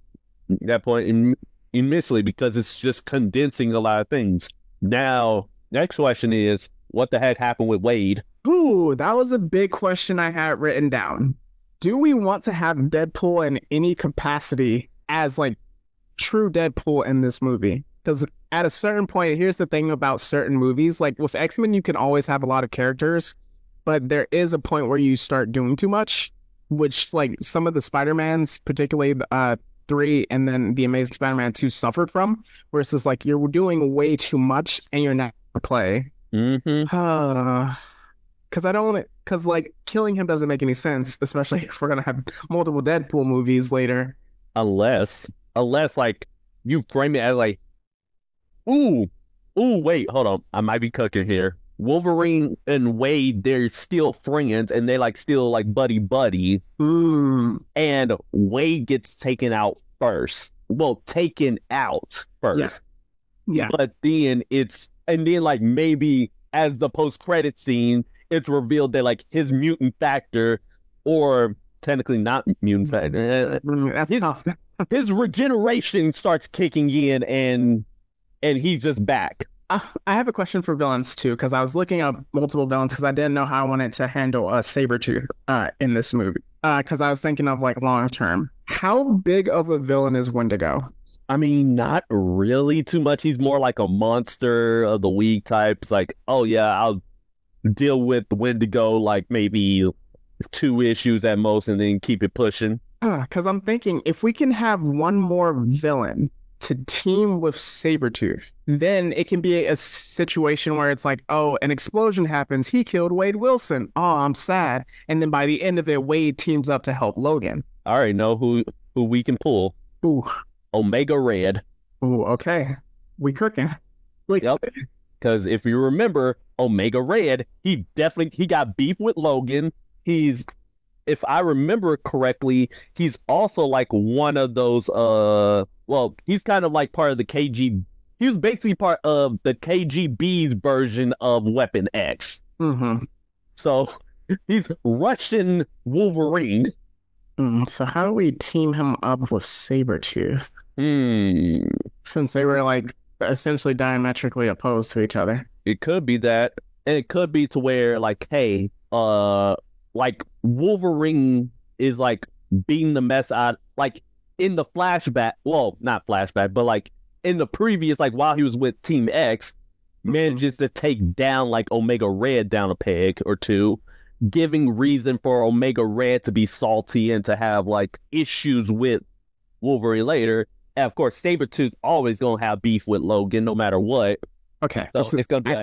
point immensely, because it's just condensing a lot of things. Now, next question is, what the heck happened with Wade? Ooh, that was a big question I had written down. Do we want to have Deadpool in any capacity as like true Deadpool in this movie? Because at a certain point, here's the thing about certain movies, like with X-Men, you can always have a lot of characters, but there is a point where you start doing too much, which like some of the Spider-Mans, particularly 3 and then the Amazing Spider-Man 2 suffered from, where it's just like you're doing way too much and you're not going to play. Mm-hmm. Because like killing him doesn't make any sense, especially if we're going to have multiple Deadpool movies later. Unless like you frame it as like, ooh, wait, hold on, I might be cooking here. Wolverine and Wade, they're still friends, and they like still like buddy. And Wade gets taken out first. Well, taken out first. Yeah. But then like maybe as the post-credit scene, it's revealed that like his mutant factor, or technically not mutant factor, his regeneration starts kicking in, and he's just back. I have a question for villains too, because I was looking up multiple villains because I didn't know how I wanted to handle Sabretooth in this movie. Because I was thinking of like long term. How big of a villain is Wendigo? I mean, not really too much. He's more like a monster of the week types. Like, oh yeah, I'll deal with the Wendigo like maybe 2 issues at most, and then keep it pushing. Because I'm thinking if we can have one more villain to team with Sabretooth, then it can be a situation where it's like, oh, an explosion happens. He killed Wade Wilson. Oh, I'm sad. And then by the end of it, Wade teams up to help Logan. I already know who we can pull. Ooh, Omega Red. ooh, okay. We cooking. Wait, Yep. Because if you remember, Omega Red, he got beef with Logan. If I remember correctly, he's also like one of those well, he's kind of like part of the KG. He was basically part of the KGB's version of Weapon X. Mm-hmm. So he's Russian Wolverine. So how do we team him up with Sabretooth? Hmm. Since they were like essentially diametrically opposed to each other. It could be that. And it could be to where like, hey, like Wolverine is like beating the mess out, like in the flashback, well, not flashback, but like in the previous, like while he was with Team X, manages to take down like Omega Red down a peg or two, giving reason for Omega Red to be salty and to have like issues with Wolverine later. And of course, Sabretooth always gonna have beef with Logan no matter what. Okay. So it's gonna be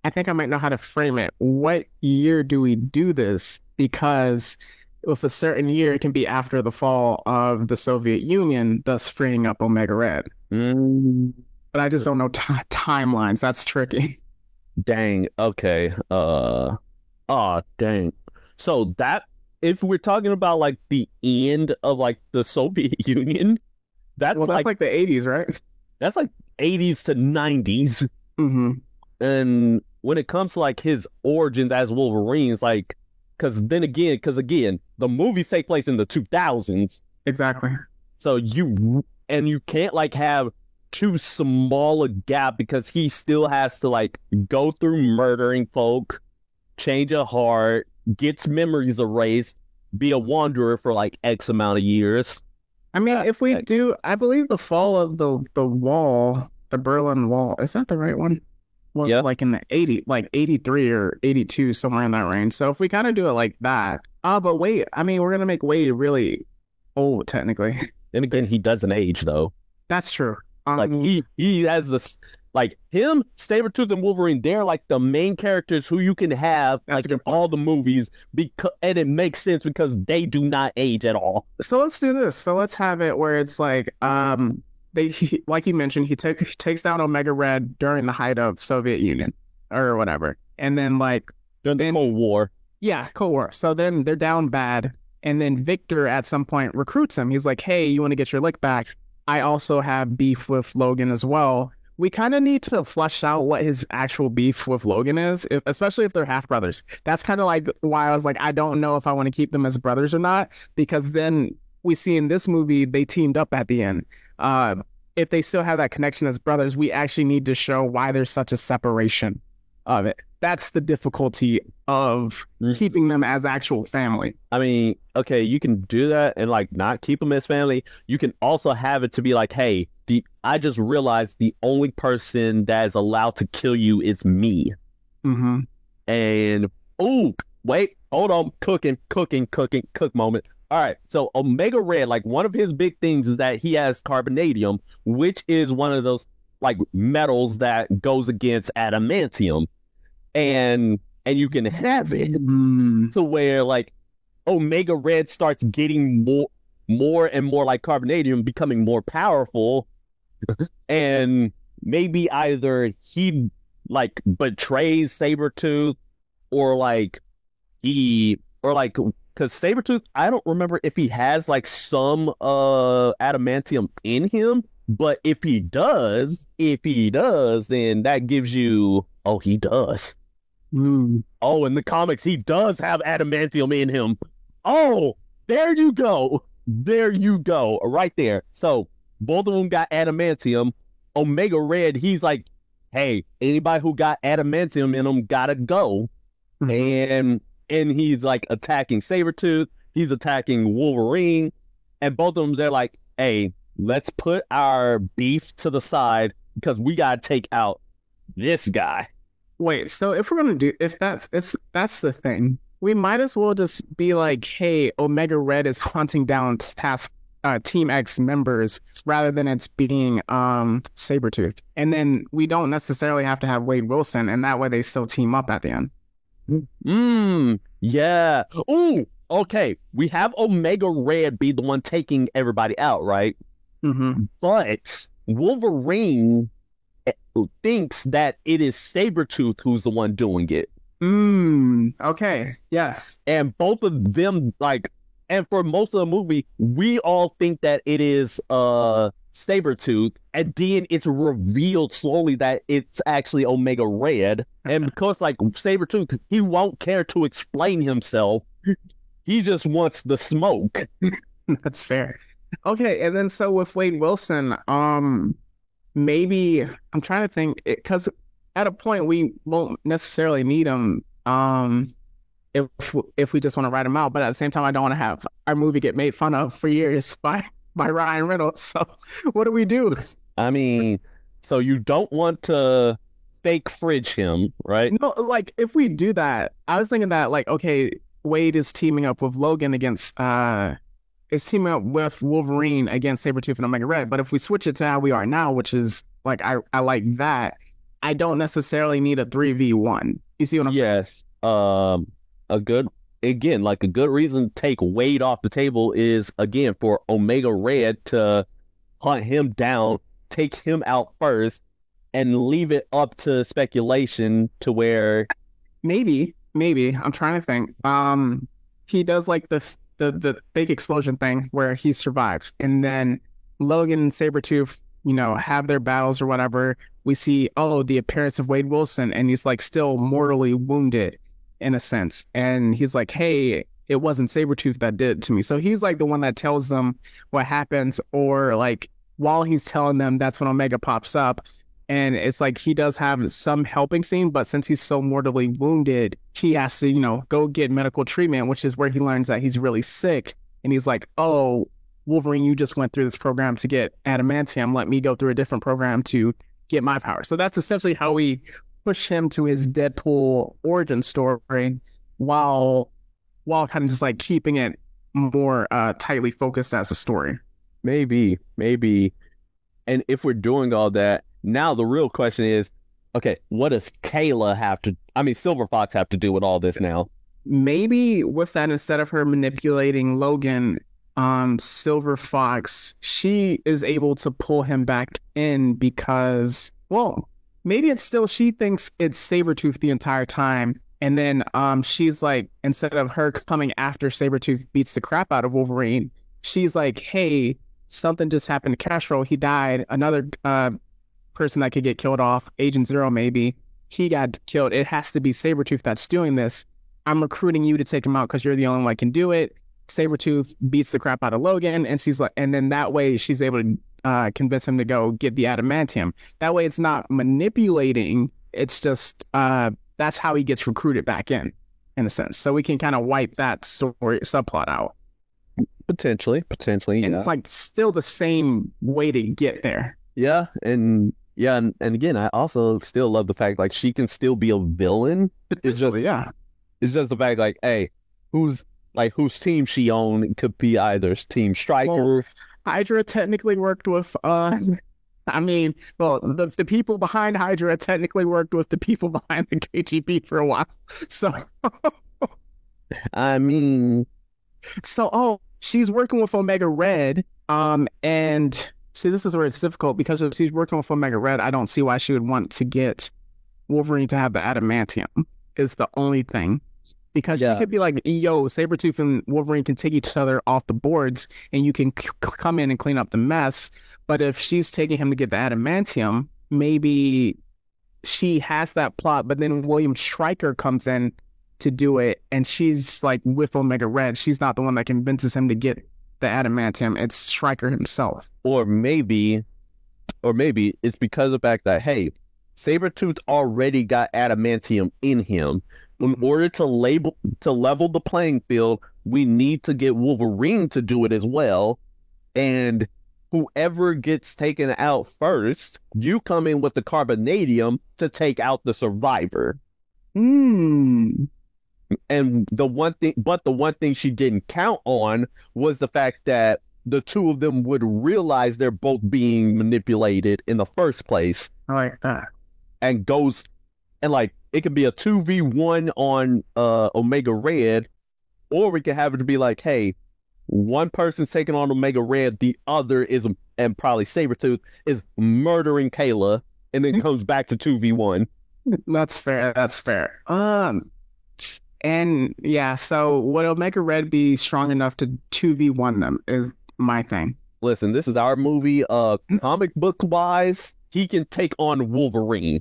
I think I might know how to frame it. What year do we do this? Because with a certain year, it can be after the fall of the Soviet Union, thus freeing up Omega Red. But I just don't know timelines. That's tricky. Dang. Okay. Oh, dang. So that if we're talking about like the end of like the Soviet Union, that's Well, that's like the 80s, right? that's like 80s to 90s. Mm-hmm. And when it comes to like his origins as Wolverine, it's like, because again, the movies take place in the 2000s. Exactly. So you can't like have too small a gap because he still has to like go through murdering folk, change a heart, gets memories erased, be a wanderer for like X amount of years. I mean, if we do, I believe the fall of the wall, the Berlin Wall, is that the right one? Well, Yeah. like in the 80, like 83 or 82, somewhere in that range. So if we kind of do it like that, but wait, I mean, we're gonna make Wade really old, technically. Then again, he doesn't age though. That's true. Like he has this like him, Sabretooth, and Wolverine. They're like the main characters who you can have That's like a good in all the movies and it makes sense because they do not age at all. So let's do this. So let's have it where it's like, like you mentioned, he takes down Omega Red during the height of Soviet Union or whatever, and then like During the Cold War. yeah, Cold War. So then they're down bad, and then Victor at some point recruits him. He's like, "Hey, you want to get your lick back? I also have beef with Logan as well." We kind of need to flesh out what his actual beef with Logan is, especially if they're half brothers. That's kind of like why I was like, I don't know if I want to keep them as brothers or not, because then we see in this movie they teamed up at the end. If they still have that connection as brothers, we actually need to show why there's such a separation of it. That's the difficulty of keeping them as actual family. I mean, okay, you can do that and like not keep them as family. You can also have it to be like, hey, I just realized the only person that is allowed to kill you is me. Mm-hmm. And oh, wait, hold on, cook moment. All right, so Omega Red, like one of his big things is that he has carbonadium, which is one of those like metals that goes against adamantium, and you can have it to where like Omega Red starts getting more and more like carbonadium, becoming more powerful, and maybe either he like betrays Sabretooth or like because Sabretooth, I don't remember if he has like some adamantium in him, but if he does, then that gives you he does. Oh, in the comics, he does have adamantium in him. Oh, there you go. Right there. So both of them got adamantium. Omega Red, he's like, hey, anybody who got adamantium in them gotta go. And he's like attacking Sabretooth. he's attacking Wolverine, and both of them, they're like, hey, let's put our beef to the side because we got to take out this guy. Wait, so if we're gonna do, if that's the thing, we might as well just be like, hey, Omega Red is hunting down Team X members rather than it's being Sabretooth. And then we don't necessarily have to have Wade Wilson, and that way they still team up at the end. Yeah. Ooh, okay. We have Omega Red be the one taking everybody out, right? Mm-hmm. But Wolverine thinks that it is Sabretooth who's the one doing it. Okay. Yes. And both of them, like, and for most of the movie, we all think that it is Sabretooth, and then it's revealed slowly that it's actually Omega Red. And because, like, Sabretooth, he won't care to explain himself. He just wants the smoke. That's fair. Okay, and then so with Wade Wilson, maybe I'm trying to think, because at a point we won't necessarily need him if we just want to write him out, but at the same time I don't want to have our movie get made fun of for years by Ryan Reynolds. So what do we do? I mean, so you don't want to fake fridge him, right? No, like if we do that, I was thinking that like, okay, Wade is teaming up with Logan against is teaming up with Wolverine against Sabretooth and Omega Red. But if we switch it to how we are now, which is like I like that, I don't necessarily need a 3v1. You see what I'm saying? Yes. A good reason to take Wade off the table is, again, for Omega Red to hunt him down, take him out first, and leave it up to speculation to where maybe I'm trying to think. He does like the big explosion thing where he survives, and then Logan and Sabretooth, have their battles or whatever. We see the appearance of Wade Wilson, and he's like still mortally wounded in a sense, and he's like, hey, it wasn't Sabretooth that did it to me. So he's like the one that tells them what happens, or like while he's telling them, that's when Omega pops up. And it's like he does have some helping scene, but since he's so mortally wounded, he has to, go get medical treatment, which is where he learns that he's really sick. And he's like, oh, Wolverine, you just went through this program to get adamantium. Let me go through a different program to get my power. So that's essentially how we push him to his Deadpool origin story while kind of just like keeping it more tightly focused as a story. Maybe. And if we're doing all that, now the real question is, okay, what does Silver Fox have to do with all this now? Maybe with that, instead of her manipulating Logan, Silver Fox, she is able to pull him back in because, well, maybe it's still, she thinks it's Sabretooth the entire time. And then she's like, instead of her coming after Sabretooth beats the crap out of Wolverine, she's like, hey, something just happened to Castro. He died. Another person that could get killed off, Agent Zero maybe, he got killed. It has to be Sabretooth that's doing this. I'm recruiting you to take him out because you're the only one that can do it. Sabretooth beats the crap out of Logan, and she's like, and then that way she's able to convince him to go get the adamantium. That way it's not manipulating, it's just that's how he gets recruited back in a sense. So we can kind of wipe that story subplot out. Potentially, yeah. And it's like still the same way to get there. Yeah, and again, I also still love the fact like she can still be a villain. It's just the fact like, hey, whose team she owned. It could be either Team Stryker. Well, Hydra technically worked with the people behind Hydra technically worked with the people behind the KGB for a while. So she's working with Omega Red, and see, this is where it's difficult because if she's working with Omega Red, I don't see why she would want to get Wolverine to have the adamantium. Is the only thing. Because she could be like, yo, Sabretooth and Wolverine can take each other off the boards and you can come in and clean up the mess. But if she's taking him to get the adamantium, maybe she has that plot, but then William Stryker comes in to do it, and she's like with Omega Red. She's not the one that convinces him to get the adamantium. It's Stryker himself. Or maybe it's because of the fact that, hey, Sabretooth already got adamantium in him. in order to level the playing field, we need to get Wolverine to do it as well. And whoever gets taken out first, you come in with the carbonadium to take out the survivor. Mm. And the one thing she didn't count on was the fact that the two of them would realize they're both being manipulated in the first place. I like that. And like it could be a 2v1 on Omega Red, or we could have it to be like, hey, one person's taking on Omega Red, the other is, and probably Sabretooth, is murdering Kayla, and then comes back to 2v1. That's fair. And yeah, so would Omega Red be strong enough to 2v1 them is my thing. Listen, this is our movie. Comic book wise, he can take on Wolverine.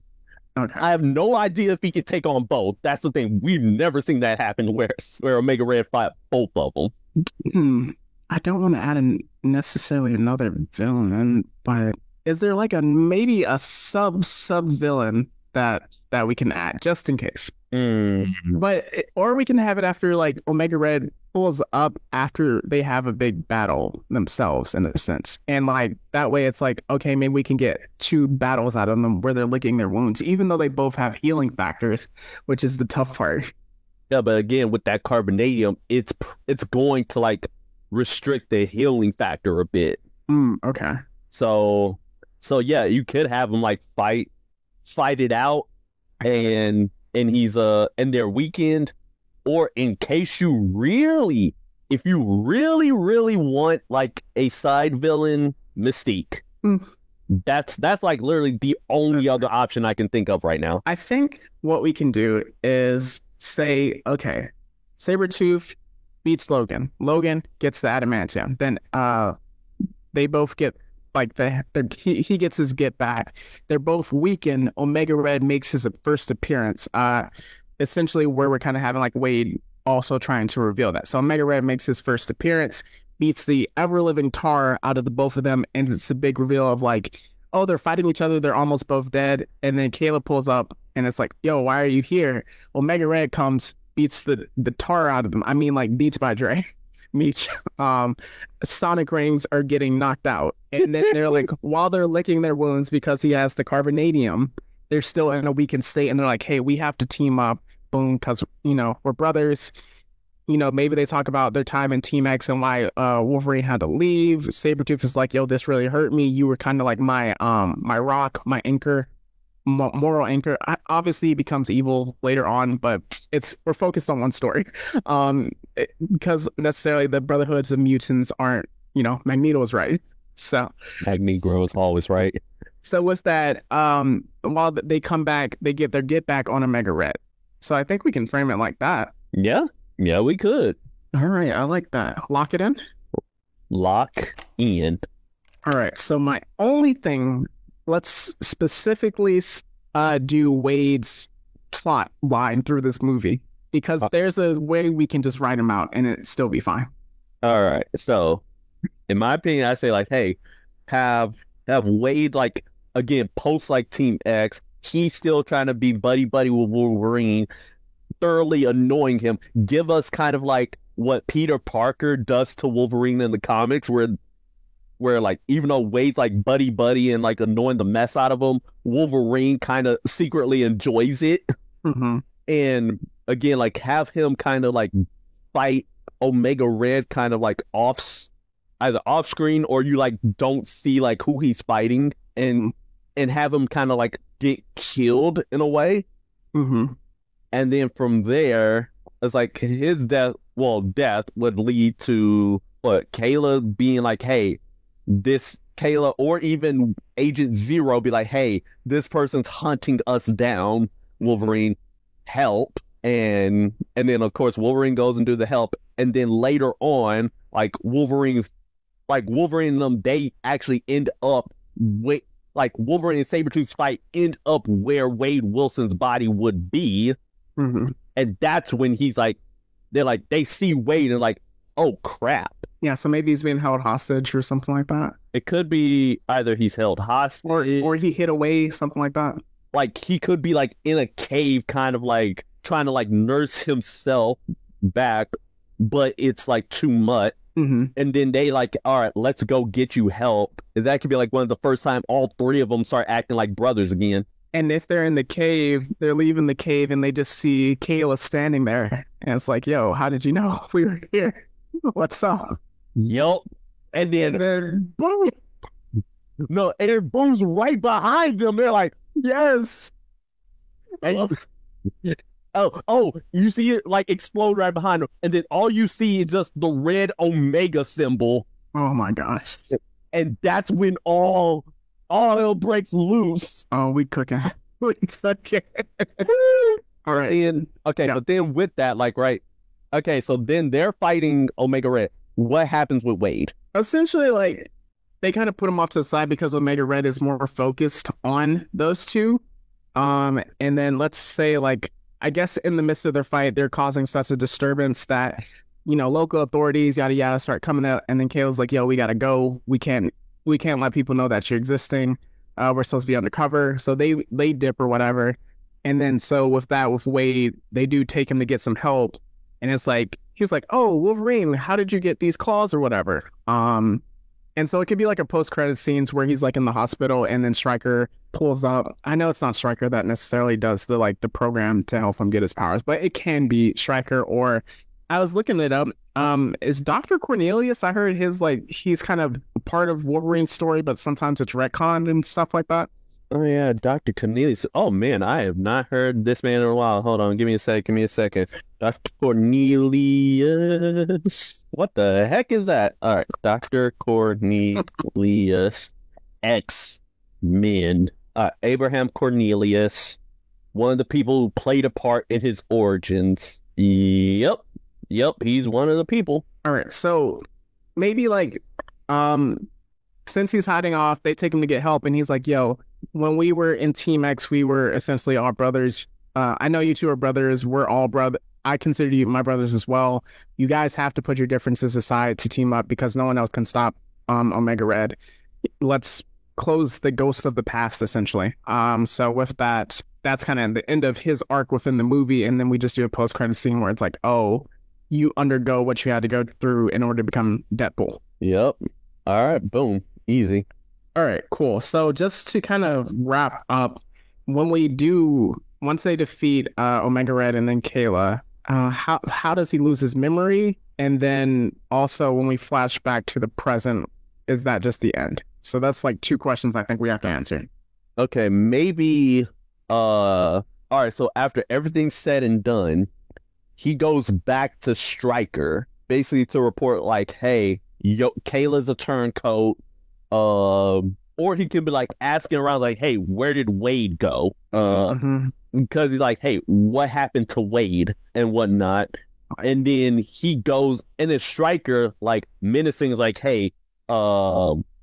Okay. I have no idea if he can take on both. That's the thing. We've never seen that happen where Omega Red fight both of them. I don't want to add necessarily another villain, but is there like maybe a sub villain that we can add just in case? But or we can have it after like Omega Red pulls up after they have a big battle themselves in a sense, and like that way it's like, okay, maybe we can get 2 battles out of them where they're licking their wounds, even though they both have healing factors, which is the tough part. Yeah, but again, with that carbonadium, it's going to like restrict the healing factor a bit. Okay. So yeah, you could have them like fight it out, and he's and they're weakened, or in case if you really want like a side villain, Mystique. That's like literally the only other option I can think of right now. I think what we can do is say, okay, Sabretooth beats Logan. Logan gets the adamantium. Then they both get like he gets his get back. They're both weakened. Omega Red makes his first appearance. Essentially where we're kind of having like Wade also trying to reveal that. So Omega Red makes his first appearance, beats the ever-living Tar out of the both of them, and it's a big reveal of like, oh, they're fighting each other, they're almost both dead, and then Kayla pulls up, and it's like, yo, why are you here? Omega Red comes, beats the Tar out of them. I mean, like, Beats by Dre. Meech. Sonic rings are getting knocked out, and then they're like, while they're licking their wounds because he has the carbonadium, they're still in a weakened state, and they're like, hey, we have to team up. Boom, because, you know, we're brothers. You know, maybe they talk about their time in Team X and why Wolverine had to leave. Sabretooth is like, yo, this really hurt me. You were kind of like my rock, my anchor, moral anchor. Obviously, he becomes evil later on, but we're focused on one story. Because necessarily the Brotherhoods of Mutants aren't, you know, Magneto's right. So Magneto is always right. So with that, while they come back, they get their get back on Omega Red. So I think we can frame it like that. Yeah, we could. All right, I like that. Lock it in? Lock in. All right, so my only thing, let's specifically do Wade's plot line through this movie, because there's a way we can just write him out and it still be fine. All right, so in my opinion, I say like, hey, have Wade like, again, post like Team X. He's still trying to be buddy with Wolverine, thoroughly annoying him. Give us kind of like what Peter Parker does to Wolverine in the comics, where like, even though Wade's like buddy and like annoying the mess out of him, Wolverine kind of secretly enjoys it. Mm-hmm. And again, like, have him kind of like fight Omega Red kind of like either off screen, or you like don't see like who he's fighting, and have him kind of like get killed in a way. Mm-hmm. And then from there, it's like his death would lead to Kayla being like, hey, this Kayla, or even Agent Zero be like, hey, this person's hunting us down, Wolverine, help. And then of course Wolverine goes and do the help, and then later on, like Wolverine and them, they actually end up with like Wolverine and Sabretooth's fight end up where Wade Wilson's body would be. Mm-hmm. And that's when they see Wade and like, oh crap. Yeah, so maybe he's being held hostage or something like that. It could be either he's held hostage or he hid away, something like that. Like he could be like in a cave, kind of like trying to like nurse himself back, but it's like too much. Mm-hmm. And then they like, all right, let's go get you help. And that could be like one of the first time all three of them start acting like brothers again. And if they're in the cave, they're leaving the cave and they just see Kayla standing there. And it's like, yo, how did you know we were here? What's up? Yup. And then boom. No, and it booms right behind them. They're like, Yes. and you see it like explode right behind them. And then all you see is just the red Omega symbol. Oh my gosh. And that's when all hell breaks loose. Oh, we cooking. We cooking. All right. And okay, Yeah. but then with that, like, right. Okay, so then they're fighting Omega Red. What happens with Wade? Essentially, like, they kind of put him off to the side because Omega Red is more focused on those two. And then let's say, like, I guess in the midst of their fight, they're causing such a disturbance that, you know, local authorities, yada yada, start coming out. And then Kayla's like, "Yo, we gotta go. We can't let people know that you're existing. We're supposed to be undercover." So they dip or whatever. And then so with Wade, they do take him to get some help. And it's like, he's like, "Oh, Wolverine, how did you get these claws or whatever?" And so it could be like a post-credit scenes where he's like in the hospital and then Stryker pulls up. I know it's not Stryker that necessarily does the program to help him get his powers, but it can be Stryker. Or I was looking it up. Is Dr. Cornelius? I heard he's kind of part of Wolverine's story, but sometimes it's retconned and stuff like that. Oh yeah, Dr. Cornelius. Oh man, I have not heard this man in a while. Hold on, give me a second. Dr. Cornelius. What the heck is that? All right, Dr. Cornelius, X-Men. Abraham Cornelius, one of the people who played a part in his origins. Yep, he's one of the people. All right, so maybe since he's hiding off, they take him to get help, and he's like, "Yo, when we were in Team X, we were essentially all brothers. I know you two are brothers. We're all brother. I consider you my brothers as well. You guys have to put your differences aside to team up because no one else can stop Omega Red. Let's close the ghost of the past, essentially." So with that, that's kind of the end of his arc within the movie, and then we just do a post-credit scene where it's like, "Oh, you undergo what you had to go through in order to become Deadpool." Yep. All right, boom. Easy. All right, cool. So just to kind of wrap up, once they defeat Omega Red and then Kayla, how does he lose his memory? And then also when we flash back to the present, is that just the end? So that's like two questions I think we have to answer. Okay, maybe all right, so after everything's said and done, he goes back to Stryker, basically to report like, "Hey, Kayla's a turncoat." Or he could be like asking around like, "Hey, where did Wade go?" Because he's like, "Hey, what happened to Wade?" and whatnot. And then he goes, and then Stryker like menacing is like, "Hey,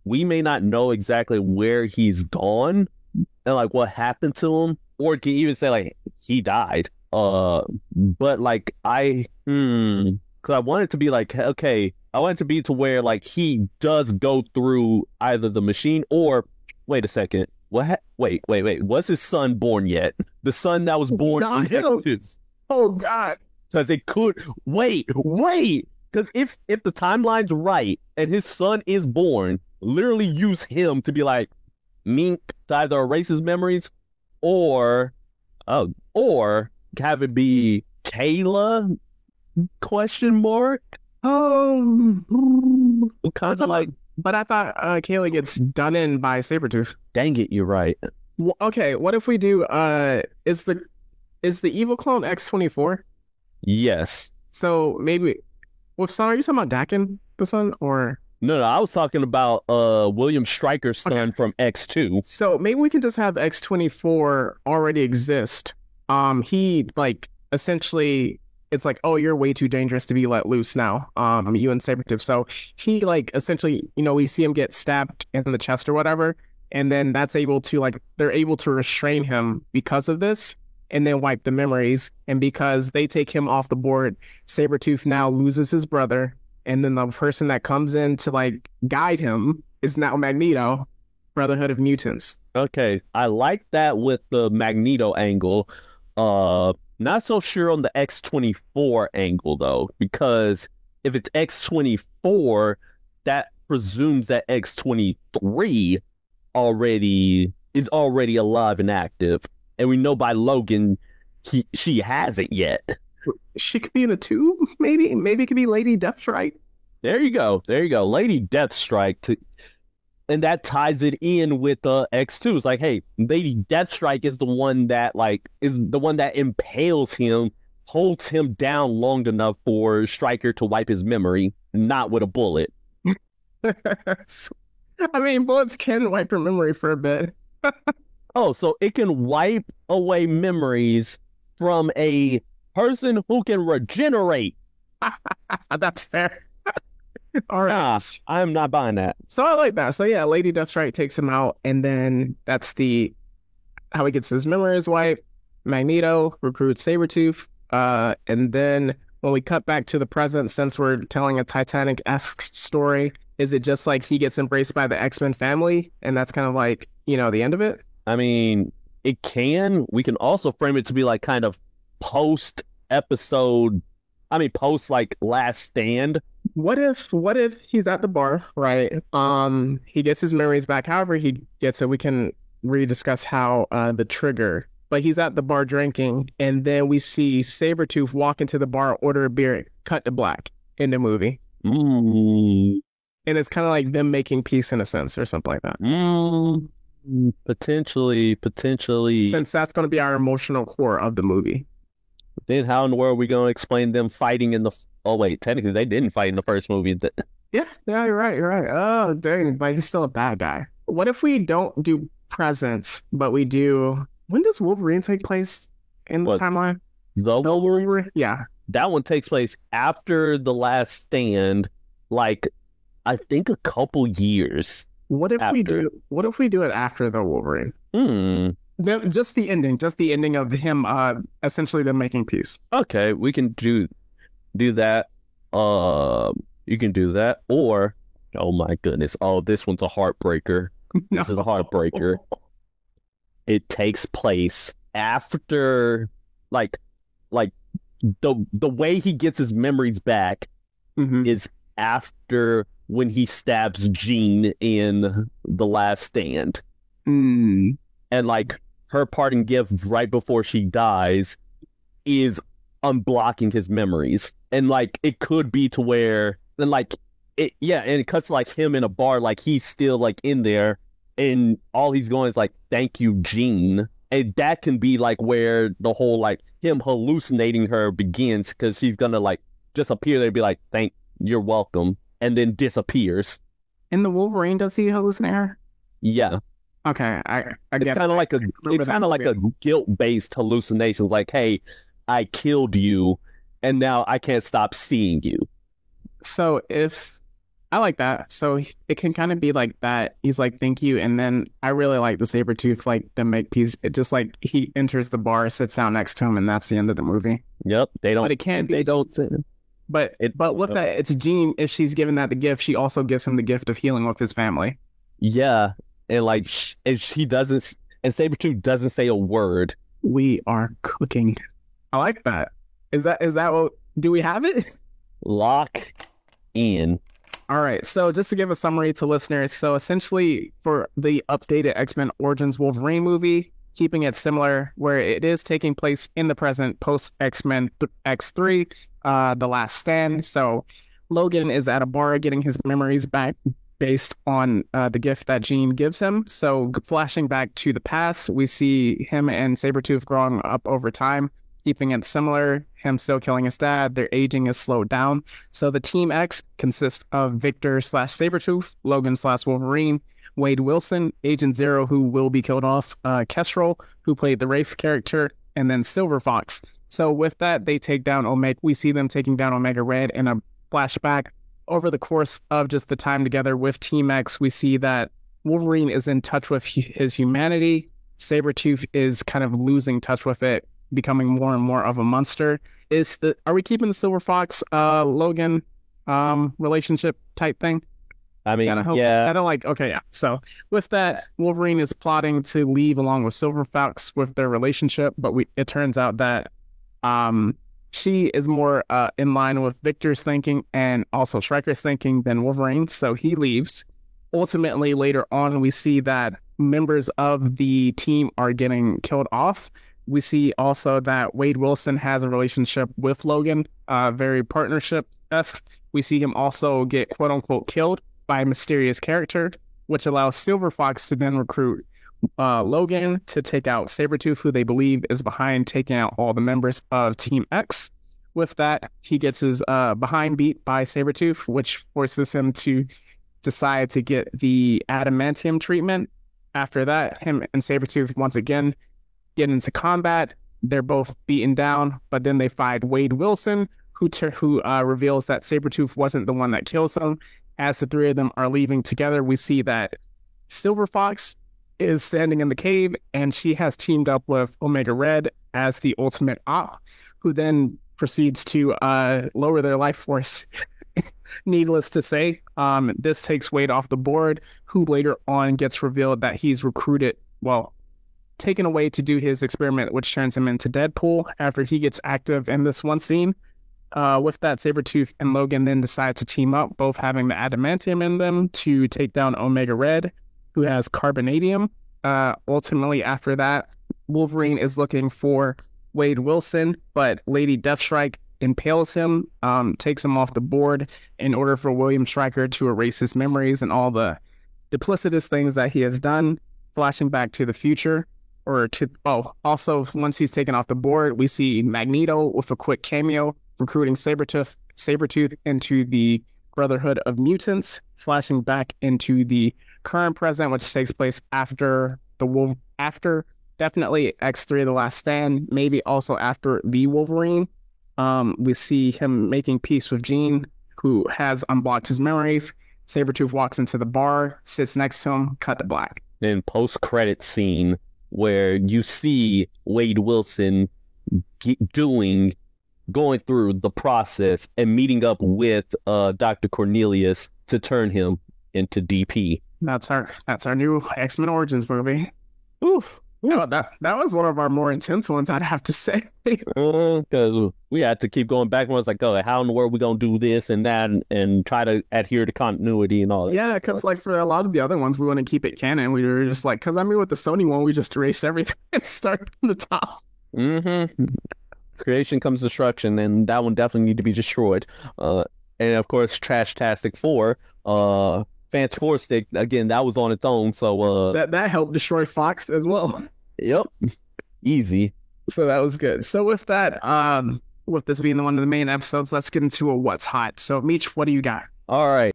we may not know exactly where he's gone and like what happened to him, or it can even say like he died." But like because I want it to be like, okay, I want it to be to where like he does go through either the machine or wait a second. What? Wait. Was his son born yet? The son that was born in X2. Oh God. Because it could wait. Because if the timeline's right and his son is born, literally use him to be like Mink to either erase his memories or have it be Kayla? Question mark. Oh, Kind of like. but I thought Kayla gets done in by Sabretooth. Dang it, you're right. Well, okay, what if we do? Is the evil clone X-24? Yes. So maybe with son, are you talking about Dakin, the son, or No, I was talking about William Stryker's son from X2. so maybe we can just have X-24 already exist. He like essentially. It's like, "Oh, you're way too dangerous to be let loose now. You and Sabretooth." So he like essentially, we see him get stabbed in the chest or whatever, and then that's able to like they're able to restrain him because of this, and then wipe the memories. And because they take him off the board, Sabretooth now loses his brother, and then the person that comes in to like guide him is now Magneto, Brotherhood of Mutants. Okay, I like that with the Magneto angle. Not so sure on the X-24 angle though, because if it's X-24, that presumes that X-23 is already alive and active, and we know by Logan she hasn't yet. She could be in a tube, maybe. Maybe it could be Lady Deathstrike. There you go. Lady Deathstrike, and that ties it in with X2. It's like, hey, Lady Deathstrike is the one that impales him, holds him down long enough for Stryker to wipe his memory, not with a bullet. I mean, bullets can wipe your memory for a bit. Oh, so it can wipe away memories from a person who can regenerate. That's fair. All right. I'm not buying that. So I like that. So yeah, Lady Deathstrike takes him out, and then that's how he gets his memories wiped. Magneto recruits Sabretooth. And then when we cut back to the present, since we're telling a Titanic-esque story, is it just like he gets embraced by the X-Men family, and that's kind of like, the end of it? I mean, it can. We can also frame it to be like kind of post like Last Stand. What if he's at the bar, right? He gets his memories back. However he gets it, we can rediscuss how the trigger. But he's at the bar drinking, and then we see Sabretooth walk into the bar, order a beer, cut to black in the movie. Mm. And it's kind of like them making peace in a sense, or something like that. Potentially. Since that's going to be our emotional core of the movie. Then how in the world are we going to explain them fighting in the... Oh, wait, technically they didn't fight in the first movie. Yeah, you're right. Oh, dang, but he's still a bad guy. What if we don't do presents, but we do... When does Wolverine take place in the timeline? The Wolverine? Yeah. That one takes place after The Last Stand, like, I think a couple years. What if we do it after the Wolverine? Just the ending of him essentially them making peace. Okay, we can do that. You can do that, or oh my goodness, this one's a heartbreaker. No. This is a heartbreaker. It takes place after, like the way he gets his memories back is after when he stabs Jean in The Last Stand. And like her parting gift right before she dies is unblocking his memories. And like it could be to where then like and it cuts like him in a bar, like he's still like in there, and all he's going is like, "Thank you, Jean." And that can be like where the whole like him hallucinating her begins, because she's gonna like just appear there and be like, "You're welcome," and then disappears. In the Wolverine, does he hallucinate her? Yeah. Okay, I it's get kind of like a guilt-based hallucination. Like, hey, I killed you, and now I can't stop seeing you. So I like that. So it can kind of be like that. He's like, "Thank you," and then I really like the Sabretooth, like the make peace. It just like he enters the bar, sits down next to him, and that's the end of the movie. Yep, they don't. But it can't. They don't. But with that, it's Jean. If she's given that the gift, she also gives him the gift of healing with his family. Yeah, and like, and she doesn't, and Sabretooth doesn't say a word. We are cooking. I like that. Is that what? Do we have it? Lock in. All right. So just to give a summary to listeners, so essentially for the updated X-Men Origins Wolverine movie, keeping it similar, where it is taking place in the present, post X-Men X3, The Last Stand. So Logan is at a bar getting his memories back based on the gift that Jean gives him. So flashing back to the past, we see him and Sabretooth growing up over time, keeping it similar, him still killing his dad, their aging is slowed down. So the Team X consists of Victor/Sabretooth, Logan/Wolverine, Wade Wilson, Agent Zero, who will be killed off, Kestrel, who played the Wraith character, and then Silver Fox. So with that, they take down Omega. We see them taking down Omega Red in a flashback. Over the course of just the time together with Team X, we see that Wolverine is in touch with his humanity. Sabretooth is kind of losing touch with it, becoming more and more of a monster. Are we keeping the Silver Fox Logan relationship type thing? I mean, yeah. Okay, yeah. So with that, Wolverine is plotting to leave along with Silver Fox with their relationship, but it turns out that She is more in line with Victor's thinking and also Stryker's thinking than Wolverine, so he leaves. Ultimately, later on, we see that members of the team are getting killed off. We see also that Wade Wilson has a relationship with Logan, very partnership-esque. We see him also get quote-unquote killed by a mysterious character, which allows Silver Fox to then recruit Logan to take out Sabretooth, who they believe is behind taking out all the members of Team X. With that, he gets his behind beat by Sabretooth, which forces him to decide to get the adamantium treatment. After that, him and Sabretooth once again get into combat. They're both beaten down, but then they find Wade Wilson, who reveals that Sabretooth wasn't the one that kills him. As the three of them are leaving together, we see that Silver Fox is standing in the cave, and she has teamed up with Omega Red as the ultimate op, who then proceeds to lower their life force. Needless to say, this takes Wade off the board, who later on gets revealed that he's taken away to do his experiment, which turns him into Deadpool after he gets active in this one scene. With that, Sabretooth and Logan then decide to team up, both having the adamantium in them to take down Omega Red, who has carbonadium. Ultimately, after that, Wolverine is looking for Wade Wilson, but Lady Deathstrike impales him, takes him off the board in order for William Stryker to erase his memories and all the duplicitous things that he has done, flashing back to the future. Also, once he's taken off the board, we see Magneto with a quick cameo recruiting Sabretooth into the Brotherhood of Mutants, flashing back into the current present, which takes place after definitely X3 The Last Stand, maybe also after the Wolverine. We see him making peace with Jean, who has unblocked his memories. Sabretooth walks into the bar, sits next to him, cut to black. Then post-credit scene where you see Wade Wilson going through the process and meeting up with Dr. Cornelius to turn him into DP. That's our new X-Men Origins movie. Oof. No, that was one of our more intense ones, I'd have to say. Because we had to keep going back and was like, oh, how in the world are we going to do this and that and try to adhere to continuity and all that. Yeah, because like for a lot of the other ones, we want to keep it canon. We were just like, because I mean with the Sony one, we just erased everything and started from the top. Mm-hmm. Creation comes destruction, and that one definitely need to be destroyed. And of course, Trash-tastic 4, Fantastic, again, that was on its own, so that helped destroy Fox as well. Yep. Easy. So that was good. So with that, with this being one of the main episodes, let's get into what's hot. So Meech, what do you got? All right.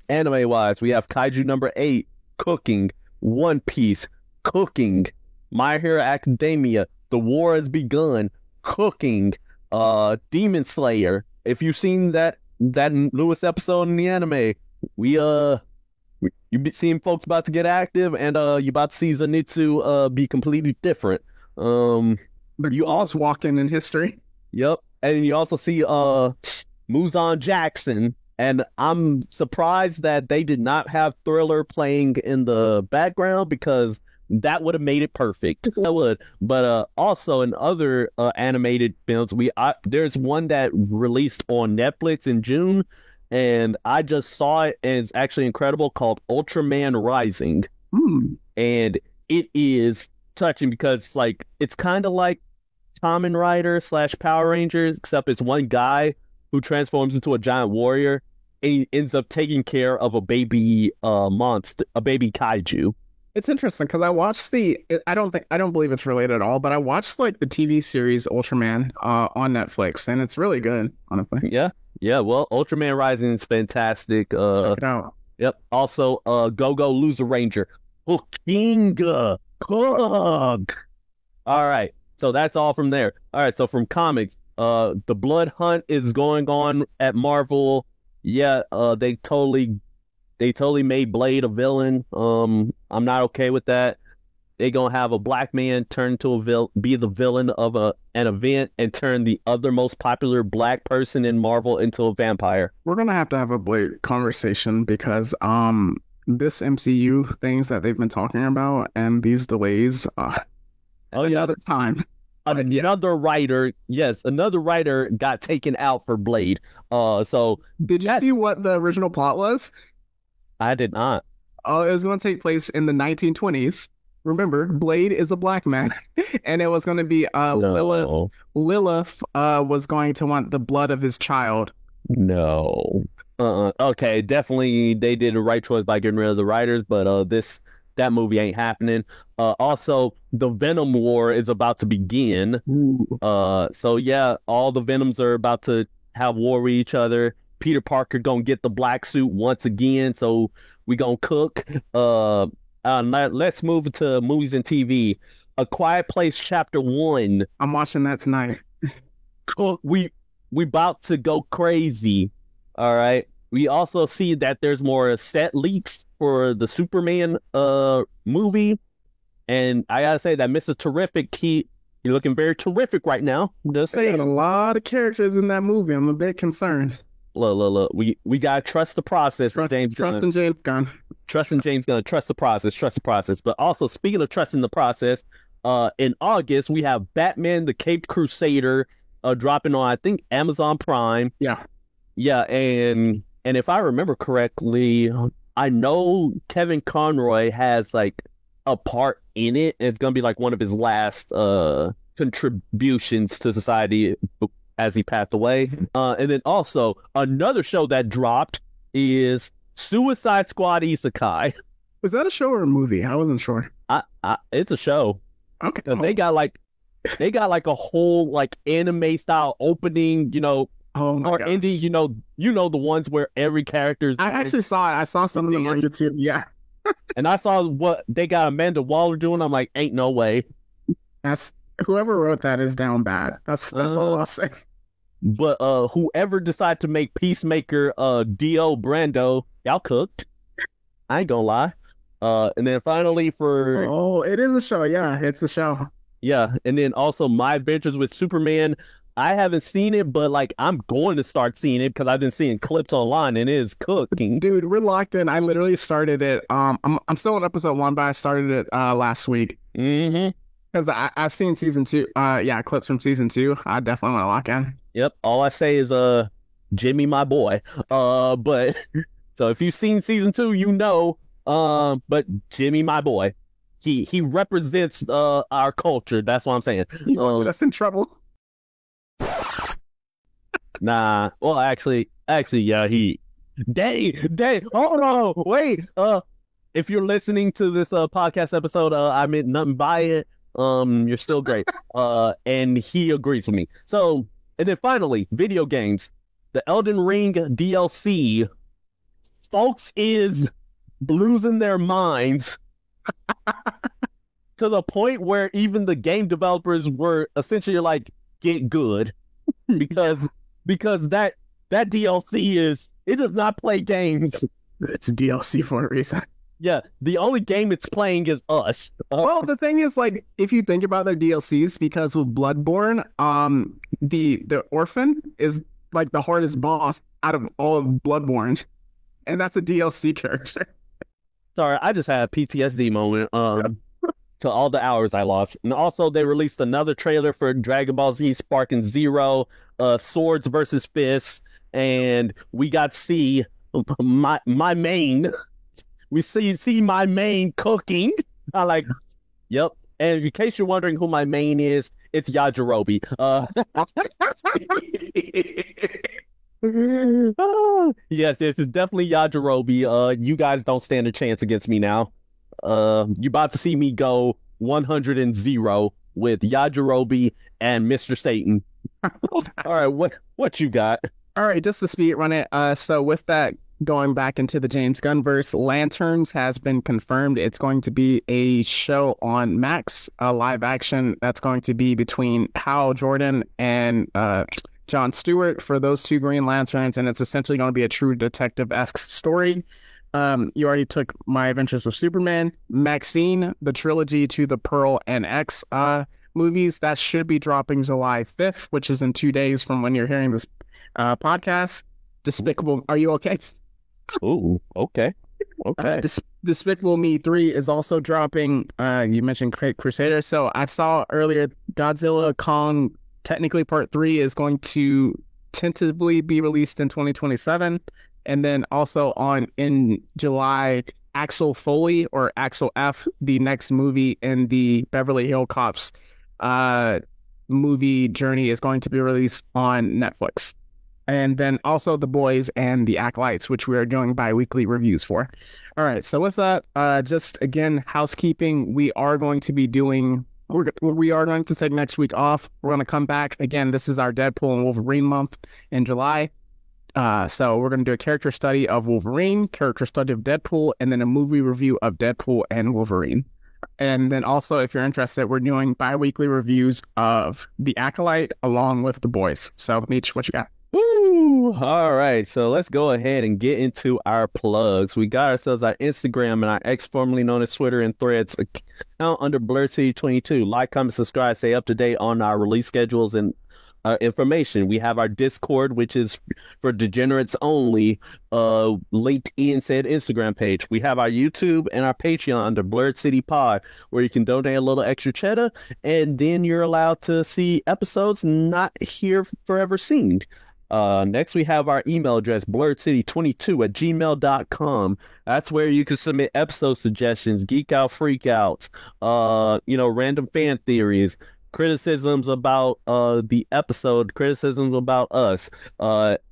Anime wise, we have Kaiju number 8, Cooking, One Piece, Cooking, My Hero Academia, The War Has Begun, Cooking, Demon Slayer. If you've seen that newest episode in the anime, you be seeing folks about to get active, and you about to see Zenitsu be completely different. You also walking in history. Yep, and you also see Muzan Jackson, and I'm surprised that they did not have Thriller playing in the background because that would have made it perfect. That would. But also in other animated films, there's one that released on Netflix in June, and I just saw it, and it's actually incredible, called Ultraman Rising. And it is touching because it's kind of like Kamen Rider / Power Rangers, except it's one guy who transforms into a giant warrior, and he ends up taking care of a baby monster, a baby kaiju. It's interesting because I watched I don't believe it's related at all, but I watched the TV series Ultraman on Netflix, and it's really good, honestly. Yeah. Well, Ultraman Rising is fantastic. Check it out. Yep. Also, Go Loser Ranger, Cooking, Cook. All right. So that's all from there. All right. So from comics, the Blood Hunt is going on at Marvel. Yeah. They totally made Blade a villain. I'm not okay with that. They gonna have a black man turn to be the villain of an event and turn the other most popular black person in Marvel into a vampire. We're gonna have to have a Blade conversation because this MCU things that they've been talking about and these delays, Oh, yeah. Another time. Another writer, yes, another writer got taken out for Blade. So Did you see what the original plot was? I did not. Oh, it was going to take place in the 1920s. Remember, Blade is a black man, and it was going to be No. Lilith was going to want the blood of his child. No. Okay, definitely they did the right choice by getting rid of the writers, but that movie ain't happening. Also, the Venom War is about to begin. So yeah, all the Venoms are about to have war with each other. Peter Parker gonna get the black suit once again, so we gonna cook. Let's move to movies and TV. A Quiet Place Chapter 1. I'm watching that tonight. We about to go crazy. All right. We also see that there's more set leaks for the Superman movie. And I gotta say that Mr. Terrific, he's looking very terrific right now. Just They saying. got a lot of characters in that movie. I'm a bit concerned. Look. We gotta trust the process. James Gunn. Trust in James Gunn. Trust in James Gunn. Trust the process. But also, speaking of trusting the process, in August we have Batman: The Caped Crusader dropping on, I think, Amazon Prime. Yeah. Yeah, and if I remember correctly, I know Kevin Conroy has like a part in it. It's gonna be like one of his last contributions to society as he passed away. And then also another show that dropped is Suicide Squad Isekai. Was that a show or a movie? I wasn't sure. It's a show. Okay. They got like a whole like anime style opening, Oh my or gosh. indie, the ones where every character's. I actually saw it. I saw some of them on YouTube. Yeah. And I saw what they got Amanda Waller doing. I'm like, ain't no way. That's whoever wrote that is down bad. That's all I'll say. But whoever decided to make Peacemaker Dio Brando, y'all cooked. I ain't gonna lie. And then finally for Oh, it is a show. Yeah, it's a show. yeah, and then also My Adventures with Superman. I haven't seen it, but like I'm going to start seeing it because I've been seeing clips online and it is cooking. Dude, we're locked in. I literally started it. I'm still on episode 1, but I started it last week. Mm-hmm. Because I've seen season 2. Yeah, clips from season 2. I definitely want to lock in. Yep. All I say is Jimmy, my boy. But so if you've seen season 2, you know. But Jimmy, my boy, he represents our culture. That's what I'm saying. That's in trouble. Nah. Well, actually, yeah. Dang. Hold on. Wait. If you're listening to this podcast episode, I meant nothing by it. You're still great. And he agrees with me. So, and then finally, video games. The Elden Ring DLC. Folks is losing their minds to the point where even the game developers were essentially like, get good. Because that DLC it does not play games. It's a DLC for a reason. Yeah, the only game it's playing is us. Well, the thing is, like, if you think about their DLCs, because with Bloodborne, the Orphan is like the hardest boss out of all of Bloodborne, and that's a DLC character. Sorry, I just had a PTSD moment. To all the hours I lost. And also they released another trailer for Dragon Ball Z Sparking Zero, Swords versus Fists, and we got to see my main. We see my main cooking. I like, yep. And in case you're wondering who my main is, it's Yajirobe. Yes, this is definitely Yajirobe. You guys don't stand a chance against me now. You about to see me go 100-0 with Yajirobe and Mr. Satan. All right, what you got? All right, just to speed run it. So with that, going back into the James Gunn verse, Lanterns has been confirmed. It's going to be a show on Max, a live action that's going to be between Hal Jordan and Jon Stewart for those two Green Lanterns, and it's essentially going to be a true detective-esque story. You already took My Adventures with Superman. Maxine, the trilogy to the Pearl and X movies, that should be dropping July 5th, which is in 2 days from when you're hearing this podcast. Despicable. Are you okay? Ooh, okay. Okay. Despicable Me 3 is also dropping. You mentioned Crusader. So I saw earlier Godzilla Kong, technically part 3 is going to tentatively be released in 2027. And then also in July, Axel Foley or Axel F, the next movie in the Beverly Hills Cops movie journey, is going to be released on Netflix. And then also The Boys and The Acolytes, which we are doing bi-weekly reviews for. All right, so with that, just again, housekeeping, we are going to be doing, we are going to take next week off. We're going to come back. Again, this is our Deadpool and Wolverine month in July. So we're going to do a character study of Wolverine, character study of Deadpool, and then a movie review of Deadpool and Wolverine. And then also, if you're interested, we're doing bi-weekly reviews of The Acolyte along with The Boys. So, Meech, what you got? Woo! All right, so let's go ahead and get into our plugs. We got ourselves our Instagram and our X, formerly known as Twitter and Threads, account under Blurred City 22. Like, comment, subscribe, stay up to date on our release schedules and information. We have our Discord, which is for degenerates only, linked in said Instagram page. We have our YouTube and our Patreon under Blurred City Pod, where you can donate a little extra cheddar, and then you're allowed to see episodes not here forever seen. Next, we have our email address, blurredcity22@gmail.com. That's where you can submit episode suggestions, geek out, freak outs, random fan theories, criticisms about the episode, criticisms about us.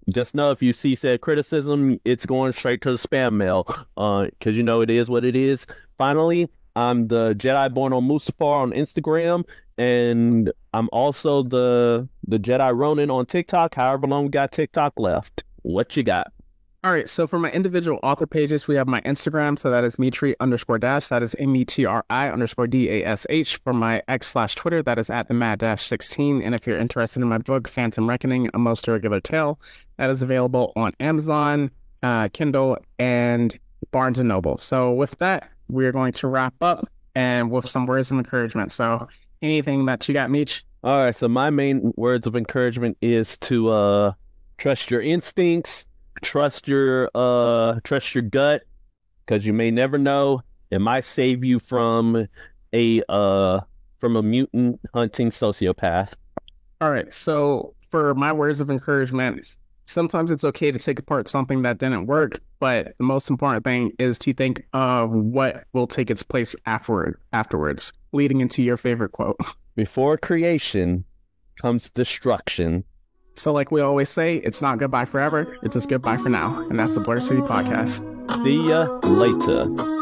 Just know if you see said criticism, it's going straight to the spam mail, because it is what it is. Finally, I'm the Jedi Born on Mustafar on Instagram, and I'm also the Jedi Ronin on TikTok. However long we got TikTok left. What you got? All right, so for my individual author pages, we have my Instagram, so that is Metri_Dash, that is METRI_DASH. For my X/Twitter, that is at the Mad-16. And if you're interested in my book, Phantom Reckoning, A Most Irregular Tale, that is available on Amazon, Kindle, and Barnes & Noble. So with that, we're going to wrap up and with some words of encouragement. So anything that you got, Meech? All right, so my main words of encouragement is to trust your instincts. Trust your gut, because you may never know. It might save you from a mutant hunting sociopath. All right. So for my words of encouragement, sometimes it's okay to take apart something that didn't work, but the most important thing is to think of what will take its place afterwards, leading into your favorite quote. Before creation comes destruction. So like we always say, it's not goodbye forever. It's just goodbye for now. And that's the Blurred City Podcast. See ya later.